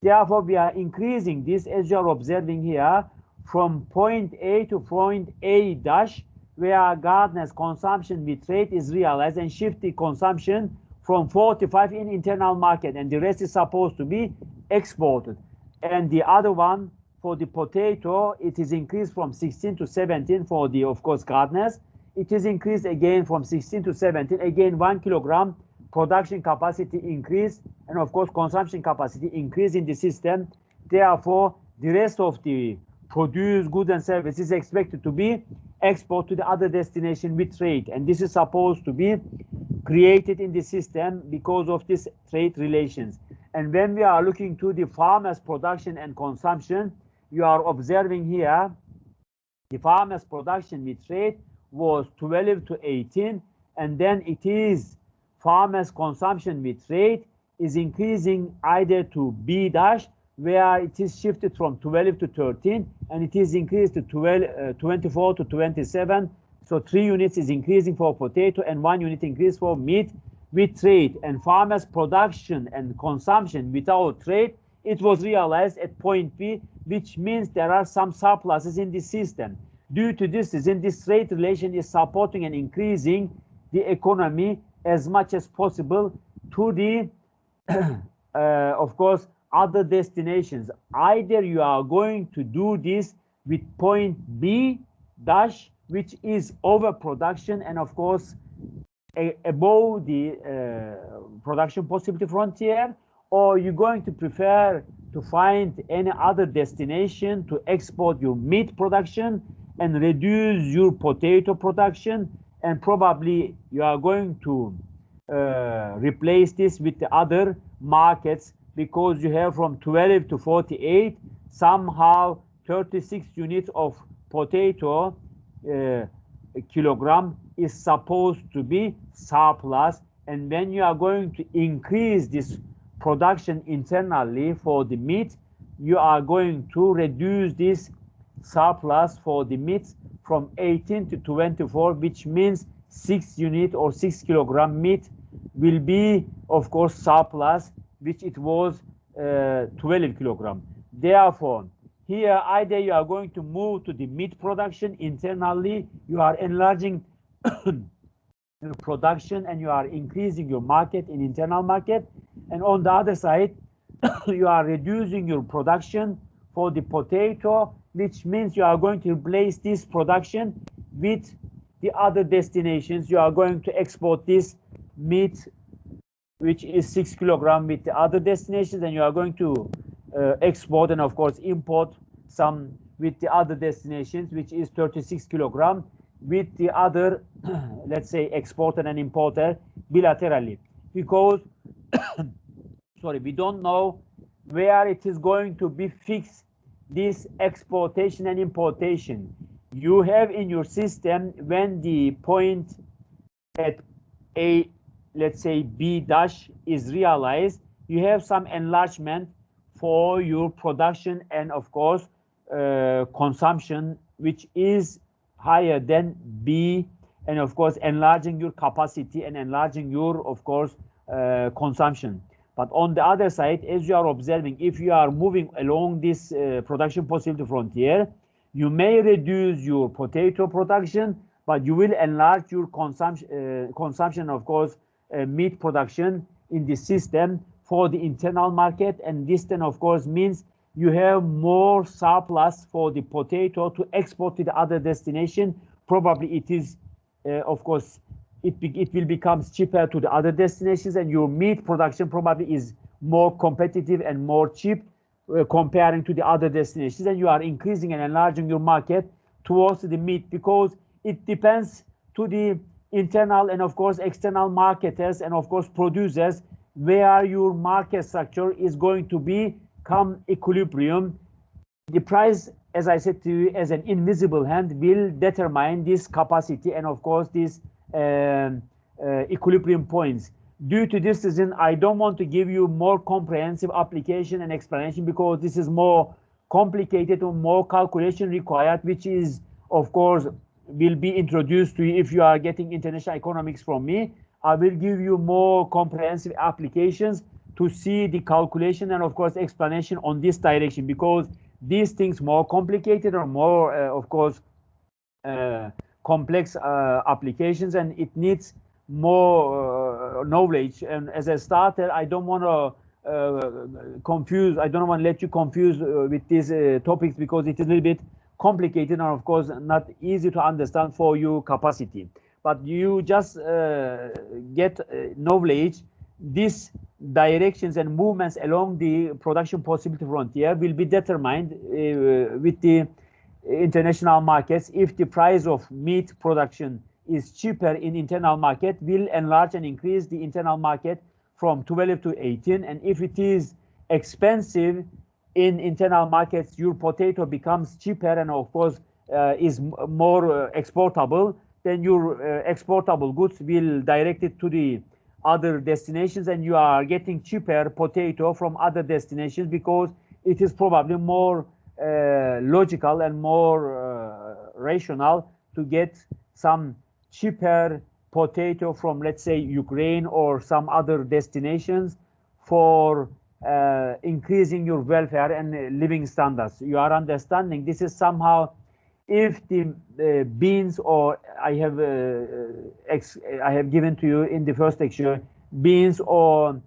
Therefore, we are increasing this, as you are observing here, from point A to point A dash, where gardeners' consumption with trade is realized, and shift the consumption from 45 in internal market, and the rest is supposed to be exported. And the other one, for the potato, it is increased from 16 to 17 for the, of course, gardeners. it is increased again from 16 to 17. Again, 1 kilogram production capacity increase, and of course consumption capacity increase in the system. Therefore, the rest of the produced goods and services is expected to be exported to the other destination with trade, and this is supposed to be created in the system because of this trade relations. And when we are looking to the farmers' production and consumption, you are observing here the farmers' production with trade was 12 to 18, and then it is farmers' consumption with trade is increasing either to B dash, where it is shifted from 12 to 13, and it is increased to 24 to 27. So 3 units is increasing for potato and 1 unit increase for meat with trade. And farmers' production and consumption without trade, it was realized at point B, which means there are some surpluses in the system. Due to this, this trade relation is supporting and increasing the economy as much as possible to the, of course, other destinations. Either you are going to do this with point B dash, which is overproduction and of course above the production possibility frontier, or you're going to prefer to find any other destination to export your meat production and reduce your potato production, and probably you are going to replace this with the other markets, because you have from 12 to 48 somehow 36 units of potato kilogram is supposed to be surplus. And when you are going to increase this production internally for the meat, you are going to reduce this surplus for the meat from 18 to 24, which means 6 unit or 6 kilogram meat will be of course surplus, which it was 12 kilogram. Therefore, here either you are going to move to the meat production internally, you are enlarging your production and you are increasing your market in internal market, and on the other side you are reducing your production for the potato, which means you are going to replace this production with the other destinations. You are going to export this meat, which is 6 kilogram, with the other destinations, and you are going to export and of course import some with the other destinations, which is 36 kilogram with the other let's say exporter and importer bilaterally, because sorry, we don't know where it is going to be fixed, this exportation and importation. You have in your system, when the point at A, let's say B dash is realized, you have some enlargement for your production and of course consumption, which is higher than B, and of course enlarging your capacity and enlarging your of course consumption. But on the other side, as you are observing, if you are moving along this production possibility frontier, you may reduce your potato production, but you will enlarge your consumption of course meat production in the system for the internal market, and this then of course means you have more surplus for the potato to export to the other destination. Probably it is of course it will become cheaper to the other destinations, and your meat production probably is more competitive and more cheap comparing to the other destinations, and you are increasing and enlarging your market towards the meat, because it depends to the internal and of course external marketers and of course producers where your market structure is going to become equilibrium. The price, as I said to you, as an invisible hand, will determine this capacity and of course this equilibrium points. Due to this reason, I don't want to give you more comprehensive application and explanation, because this is more complicated or more calculation required, which is of course will be introduced to you if you are getting international economics from me. I will give you more comprehensive applications to see the calculation and of course explanation on this direction, because these things more complicated or more of course complex applications, and it needs more knowledge. And as a starter, I don't want to confuse, I don't want to let you confuse with these topics, because it is a little bit complicated and of course not easy to understand for your capacity. But you just get knowledge. These directions and movements along the production possibility frontier will be determined with the international markets. If the price of meat production is cheaper in internal market, will enlarge and increase the internal market from 12 to 18. And if it is expensive in internal markets, your potato becomes cheaper and of course is more exportable, then your exportable goods will direct it to the other destinations and you are getting cheaper potato from other destinations because it is probably more logical and more rational to get some cheaper potato from, let's say, Ukraine or some other destinations for increasing your welfare and living standards. You are understanding this is somehow, if the beans, or I have given to you in the first lecture, beans or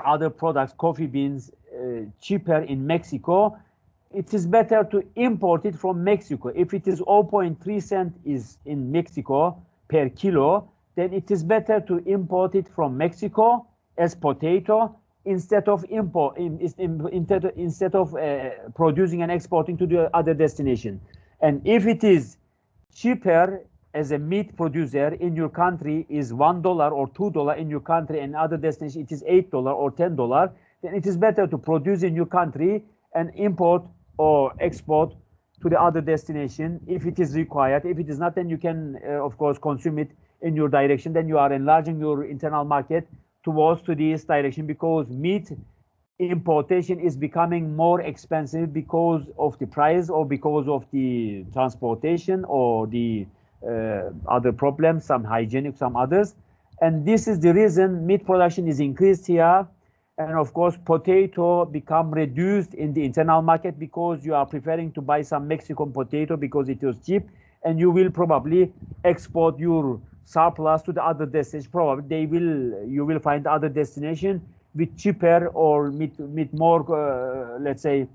other products, coffee beans, cheaper in Mexico, it is better to import it from Mexico. If it is 0.3 cent is in Mexico per kilo, then it is better to import it from Mexico as potato instead of producing and exporting to the other destination. And if it is cheaper as a meat producer in your country is $1 or $2 in your country, and other destination it is $8 or $10, then it is better to produce in your country and import or export to the other destination if it is required. If it is not, then you can of course consume it in your direction. Then you are enlarging your internal market towards to this direction, because meat importation is becoming more expensive because of the price or because of the transportation or the other problems, some hygienic, some others. And this is the reason meat production is increased here. And of course, potato become reduced in the internal market because you are preferring to buy some Mexican potato because it was cheap, and you will probably export your surplus to the other destination. Probably you will find other destination with cheaper or with more, let's say,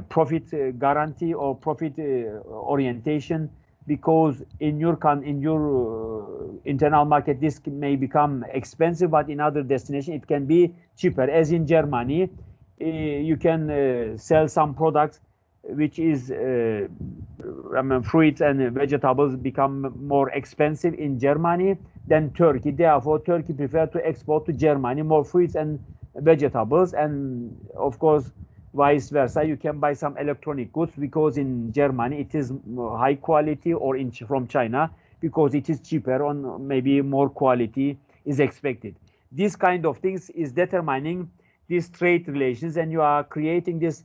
profit guarantee or profit orientation, because in your internal market this may become expensive, but in other destination it can be cheaper. As in Germany, you can sell some products which is fruits and vegetables become more expensive in Germany than Turkey. Therefore, Turkey prefer to export to Germany more fruits and vegetables, and of course vice versa. You can buy some electronic goods because in Germany it is high quality, or from China because it is cheaper, on maybe more quality is expected. This kind of things is determining these trade relations, and you are creating this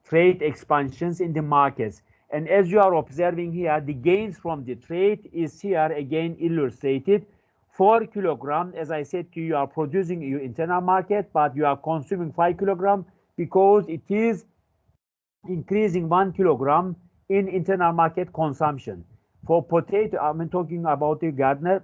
trade expansions in the markets. And as you are observing here, the gains from the trade is here again illustrated. 4 kilograms, as I said to you, you are producing your internal market, but you are consuming 5 kilograms because it is increasing 1 kilogram in internal market consumption. For potato, I'm talking about the gardener.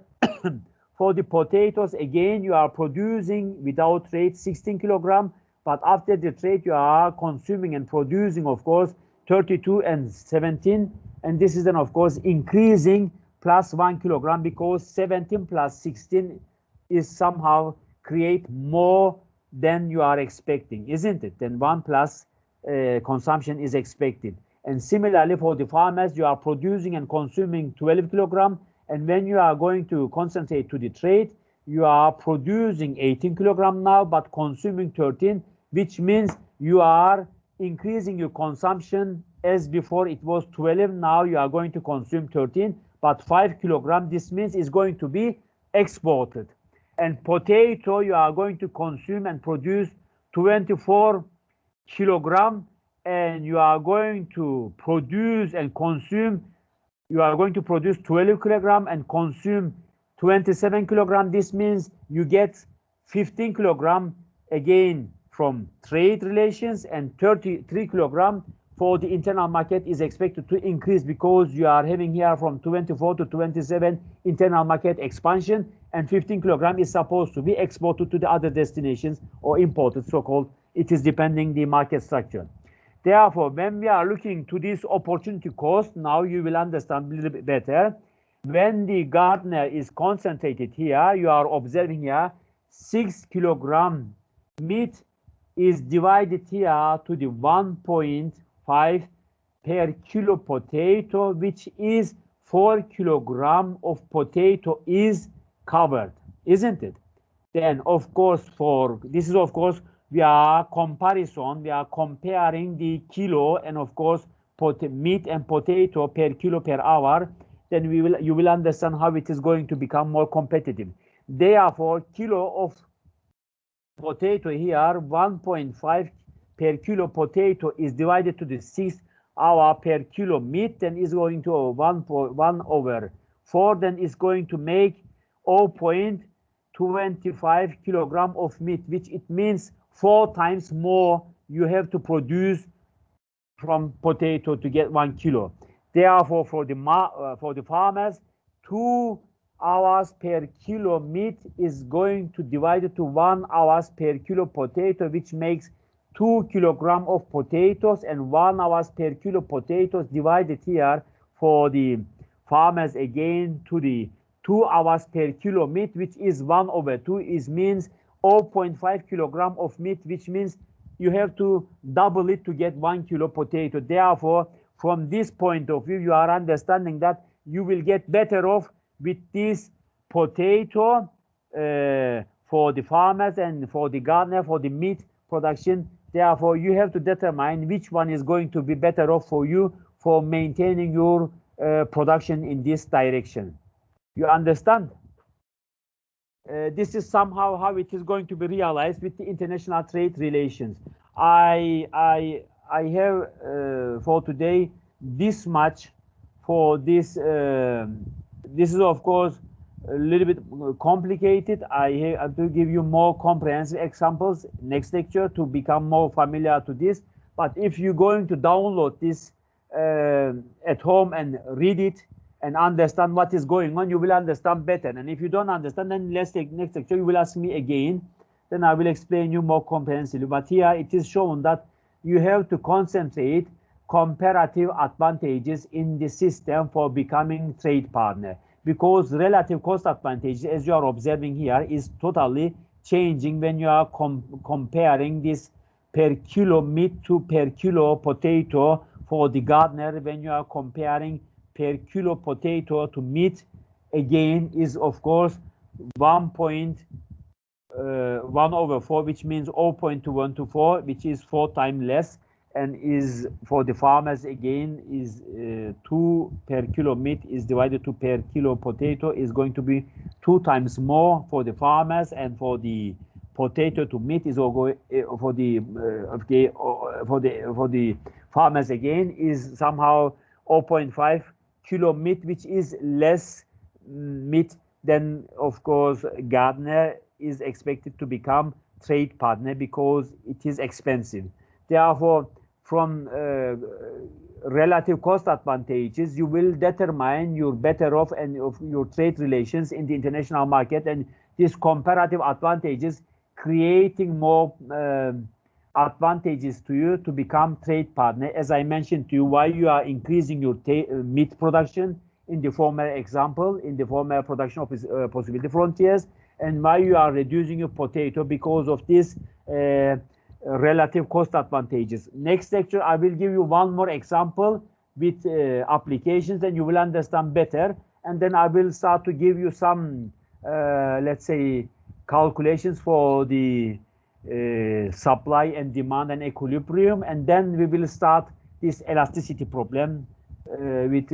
For the potatoes, again, you are producing without trade 16 kilograms, but after the trade, you are consuming and producing, of course, 32 and 17. And this is then, of course, increasing plus 1 kilogram, because 17 plus 16 is somehow create more than you are expecting, isn't it? Then 1 plus consumption is expected. And similarly, for the farmers, you are producing and consuming 12 kilogram. And when you are going to concentrate to the trade, you are producing 18 kilogram now, but consuming 13, which means you are increasing your consumption. As before it was 12, now you are going to consume 13, but 5 kilogram, this means is going to be exported. And potato, you are going to consume and produce 24 kilogram, and you are going to produce and consume, you are going to produce 12 kilogram and consume 27 kilogram. This means you get 15 kilogram again from trade relations, and 33 kilogram for the internal market is expected to increase, because you are having here from 24 to 27 internal market expansion, and 15 kilogram is supposed to be exported to the other destinations or imported, so-called. It is depending the market structure. Therefore, when we are looking to this opportunity cost, now you will understand a little bit better. When the gardener is concentrated here, you are observing here 6 kilogram meat is divided here to the 1.5 per kilo potato, which is 4 kilogram of potato is covered, isn't it? Then of course this is of course we are comparing the kilo and of course meat and potato per kilo per hour. Then you will understand how it is going to become more competitive. Therefore, kilo of potato here, 1.5 per kilo potato is divided to the 6 hour per kilo meat, then is going to 1 over 4, then is going to make 0.25 kilogram of meat, which it means 4 times more you have to produce from potato to get 1 kilo. Therefore, for the farmers, 2 hours per kilo meat is going to divide it to 1 hours per kilo potato, which makes 2 kilogram of potatoes, and 1 hours per kilo potatoes divided here for the farmers again to the 2 hours per kilo meat, which is 1 over 2, is means 0.5 kilogram of meat, which means you have to double it to get 1 kilo potato. Therefore, from this point of view, you are understanding that you will get better off with this potato for the farmers and for the gardener for the meat production. Therefore, you have to determine which one is going to be better off for you for maintaining your production in this direction. You understand? This is somehow how it is going to be realized with the international trade relations. I have for today this much for this. This is of course a little bit complicated. I have to give you more comprehensive examples next lecture to become more familiar to this. But if you're going to download this at home and read it and understand what is going on, you will understand better. And if you don't understand, then next lecture you will ask me again. Then I will explain you more comprehensively. But here it is shown that you have to concentrate comparative advantages in the system for becoming trade partner, because relative cost advantage, as you are observing here, is totally changing when you are comparing this per kilo meat to per kilo potato for the gardener. When you are comparing per kilo potato to meat, again is of course 1 over 4, which means 0.2124, which is 4 times less, and is for the farmers again is 2 per kilo meat is divided to per kilo potato is going to be 2 times more for the farmers, and for the potato to meat is for the farmers again is somehow 0.5 kilo meat, which is less meat than of course gardener is expected to become trade partner because it is expensive. Therefore, from relative cost advantages, you will determine your better off and of your trade relations in the international market, and these comparative advantages creating more advantages to you to become trade partner. As I mentioned to you, why you are increasing your meat production in the former example, in the former production of possibility frontiers, and why you are reducing your potato because of this relative cost advantages. Next lecture, I will give you one more example with applications, and you will understand better. And then I will start to give you some, let's say, calculations for the supply and demand and equilibrium. And then we will start this elasticity problem with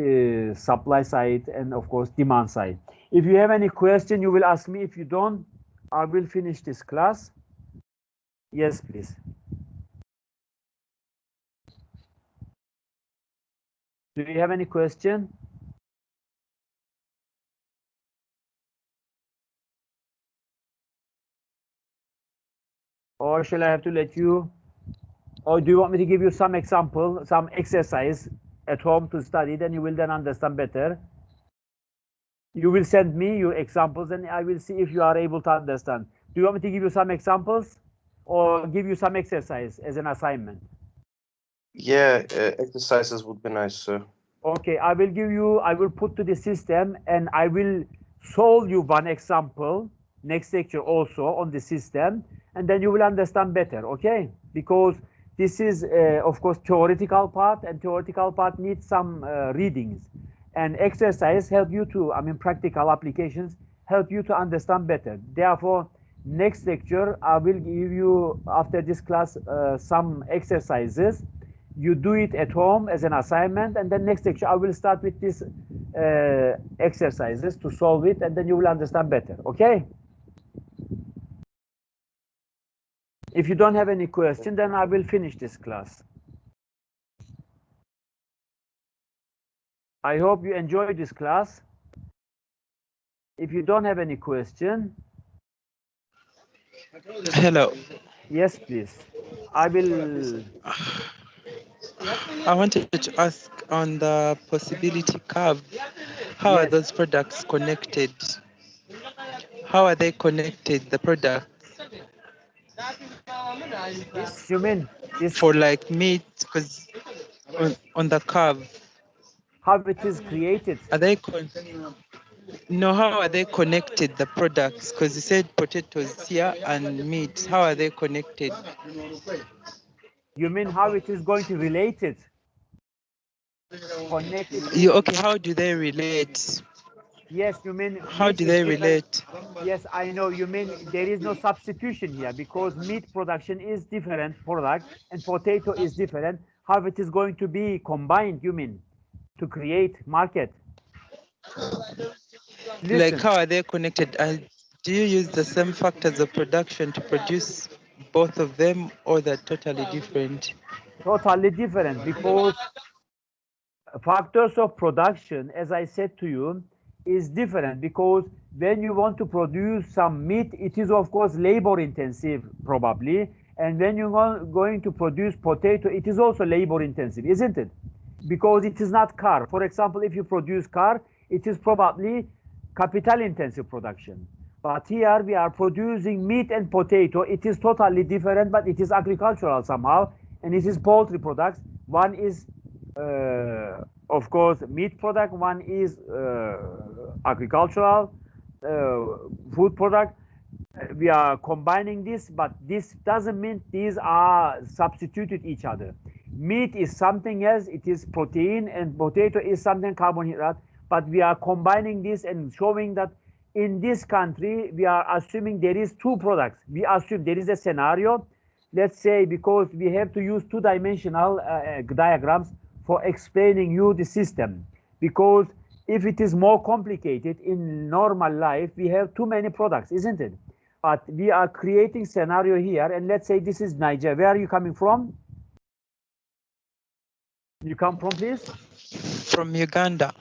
supply side and of course demand side. If you have any question, you will ask me. If you don't, I will finish this class. Yes, please. Do you have any question? Or shall I have to let you? Or do you want me to give you some example, some exercise at home to study? Then you will then understand better. You will send me your examples, and I will see if you are able to understand. Do you want me to give you some examples or give you some exercise as an assignment? Yeah, exercises would be nice, sir. Okay, I will put to the system and I will solve you one example next lecture also on the system, and then you will understand better, okay? Because this is, of course, theoretical part, and theoretical part needs some readings. And exercise help you to, I mean, practical applications help you to understand better. Therefore, next lecture, I will give you, after this class, some exercises. You do it at home as an assignment, and then next lecture I will start with these exercises to solve it, and then you will understand better, okay? If you don't have any question, then I will finish this class. I hope you enjoyed this class. If you don't have any question, Hello. yes, please. I will. I wanted to ask on the possibility curve, how are Yes. those products connected? How are they connected, the products? This, you mean this, For like meat, because on the curve, how it is created? are they no, how are they connected, the products? Because you said potatoes here and meat. How are they connected? You mean how it is going to relate it? Connected You, means, okay, how do they relate? yes, you mean How meat do is they different. relate? Yes, I know. You mean there is no substitution here because meat production is different product and potato is different. How it is going to be combined, you mean, to create market? Like, Listen, how are they connected? Do you use the same factors of production to produce both of them, or they're totally different? totally different because factors of production, as I said to you, is different because when you want to produce some meat, it is of course labor intensive probably, and when you're going to produce potato, it is also labor intensive, isn't it? Because it is not car. For example, if you produce car, it is probably capital intensive production. But here we are producing meat and potato. It is totally different, but it is agricultural somehow, and it is poultry products. One is of course meat product, one is agricultural food product. We are combining this, but this doesn't mean these are substituted each other. Meat is something else, it is protein, and potato is something carbohydrate, but we are combining this and showing that in this country we are assuming there is two products. We assume there is a scenario, let's say, because we have to use two-dimensional diagrams for explaining you the system, because if it is more complicated in normal life, we have too many products, isn't it? But we are creating scenario here, and let's say this is Nigeria. Where are you coming from? You come from, please? From Uganda.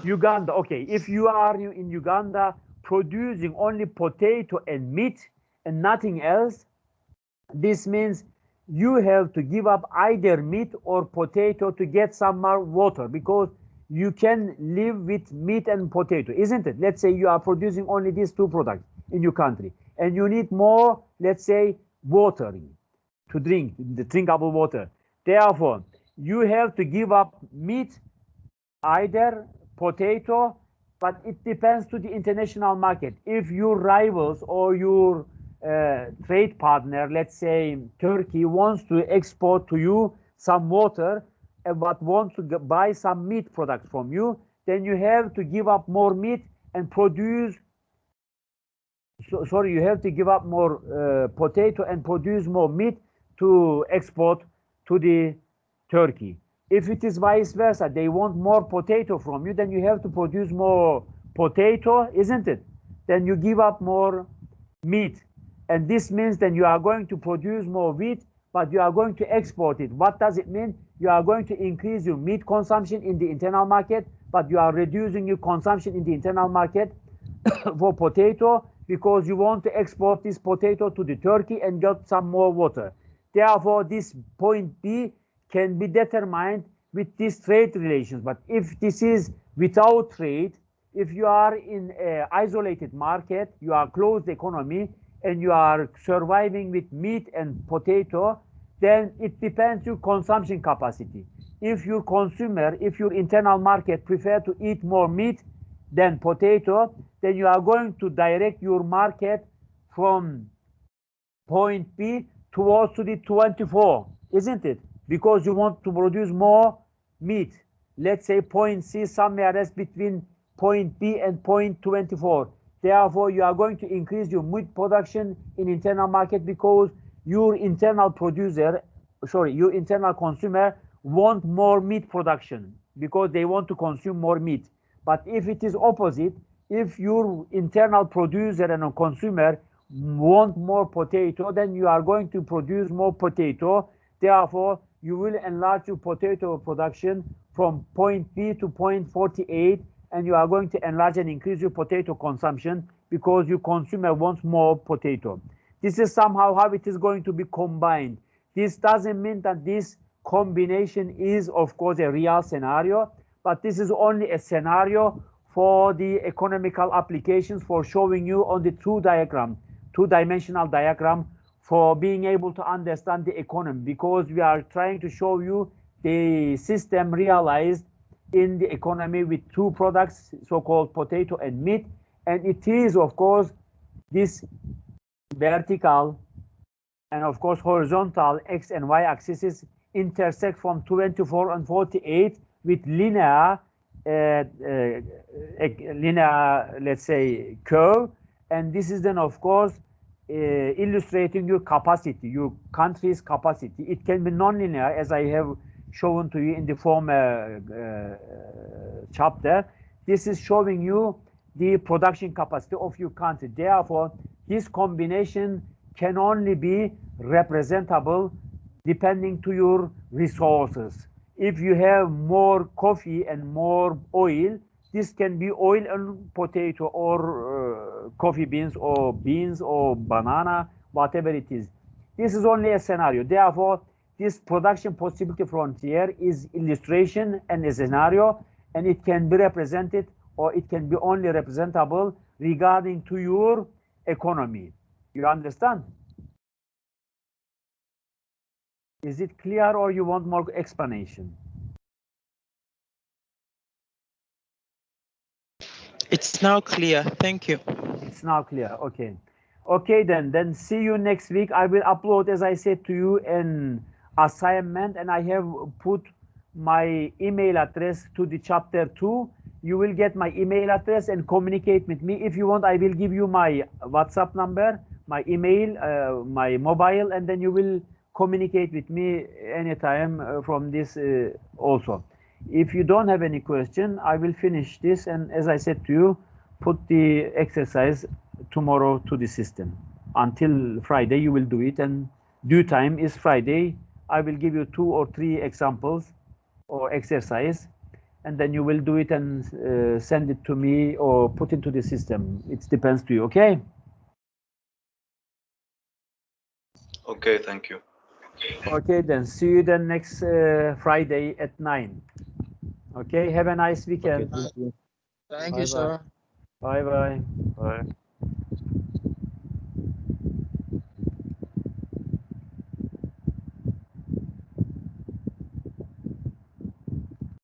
Uganda. Okay, if you are in Uganda producing only potato and meat and nothing else, this means you have to give up either meat or potato to get some more water, because you can live with meat and potato, isn't it? Let's say you are producing only these two products in your country and you need more, let's say, watering to drink, the drinkable water. Therefore, you have to give up meat, either potato, but it depends to the international market. If your rivals or your trade partner, let's say Turkey, wants to export to you some water, but wants to buy some meat products from you, then you have to give up more meat and produce. Sorry, you have to give up more potato and produce more meat to export to the Turkey. If it is vice versa, they want more potato from you, then you have to produce more potato, isn't it? Then you give up more meat. And this means then you are going to produce more wheat, but you are going to export it. What does it mean? You are going to increase your meat consumption in the internal market, but you are reducing your consumption in the internal market for potato, because you want to export this potato to the Turkey and get some more water. Therefore, this point B can be determined with these trade relations. But if this is without trade, if you are in an isolated market, you are closed economy, and you are surviving with meat and potato, then it depends your consumption capacity. If your consumer, if your internal market prefer to eat more meat than potato, then you are going to direct your market from point B towards to the 24, isn't it? Because you want to produce more meat. Let's say point C somewhere else between point B and point 24. Therefore, you are going to increase your meat production in internal market because your internal producer, your internal consumer want more meat production because they want to consume more meat. But if it is opposite, if your internal producer and a consumer want more potato, then you are going to produce more potato. Therefore, you will enlarge your potato production from point B to point 48, and you are going to enlarge and increase your potato consumption because your consumer wants more potato. This is somehow how it is going to be combined. This doesn't mean that this combination is, of course, a real scenario, but this is only a scenario for the economical applications for showing you on the two-dimensional diagram for being able to understand the economy, because we are trying to show you the system realized in the economy with two products, so-called potato and meat. And it is, of course, this vertical and, of course, horizontal X and Y axes intersect from 24 and 48 with linear, let's say, curve. And this is then, of course, illustrating your capacity, your country's capacity. It can be nonlinear, as I have shown to you in the former chapter. This is showing you the production capacity of your country. Therefore, this combination can only be representable depending to your resources. If you have more coffee and more oil, this can be oil and potato or coffee beans or banana, whatever it is. This is only a scenario. Therefore, this production possibility frontier is illustration and a scenario, and it can be represented or it can be only representable regarding to your economy. You understand? Is it clear or you want more explanation? It's now clear. Thank you. It's now clear. Okay. Okay, then see you next week. I will upload, as I said to you, an assignment, and I have put my email address to the chapter 2. You will get my email address and communicate with me. If you want, I will give you my WhatsApp number, my email, my mobile, and then you will communicate with me anytime from this also. If you don't have any question, I will finish this, and as I said to you, put the exercise tomorrow to the system. Until Friday, you will do it, and due time is Friday. I will give you 2 or 3 examples or exercise, and then you will do it and send it to me or put into the system. It depends to you, okay? Okay, thank you. Okay, then see you then next Friday at 9. Okay, have a nice weekend. Okay, thank you. Thank Bye you, bye. sir. Bye bye. Bye.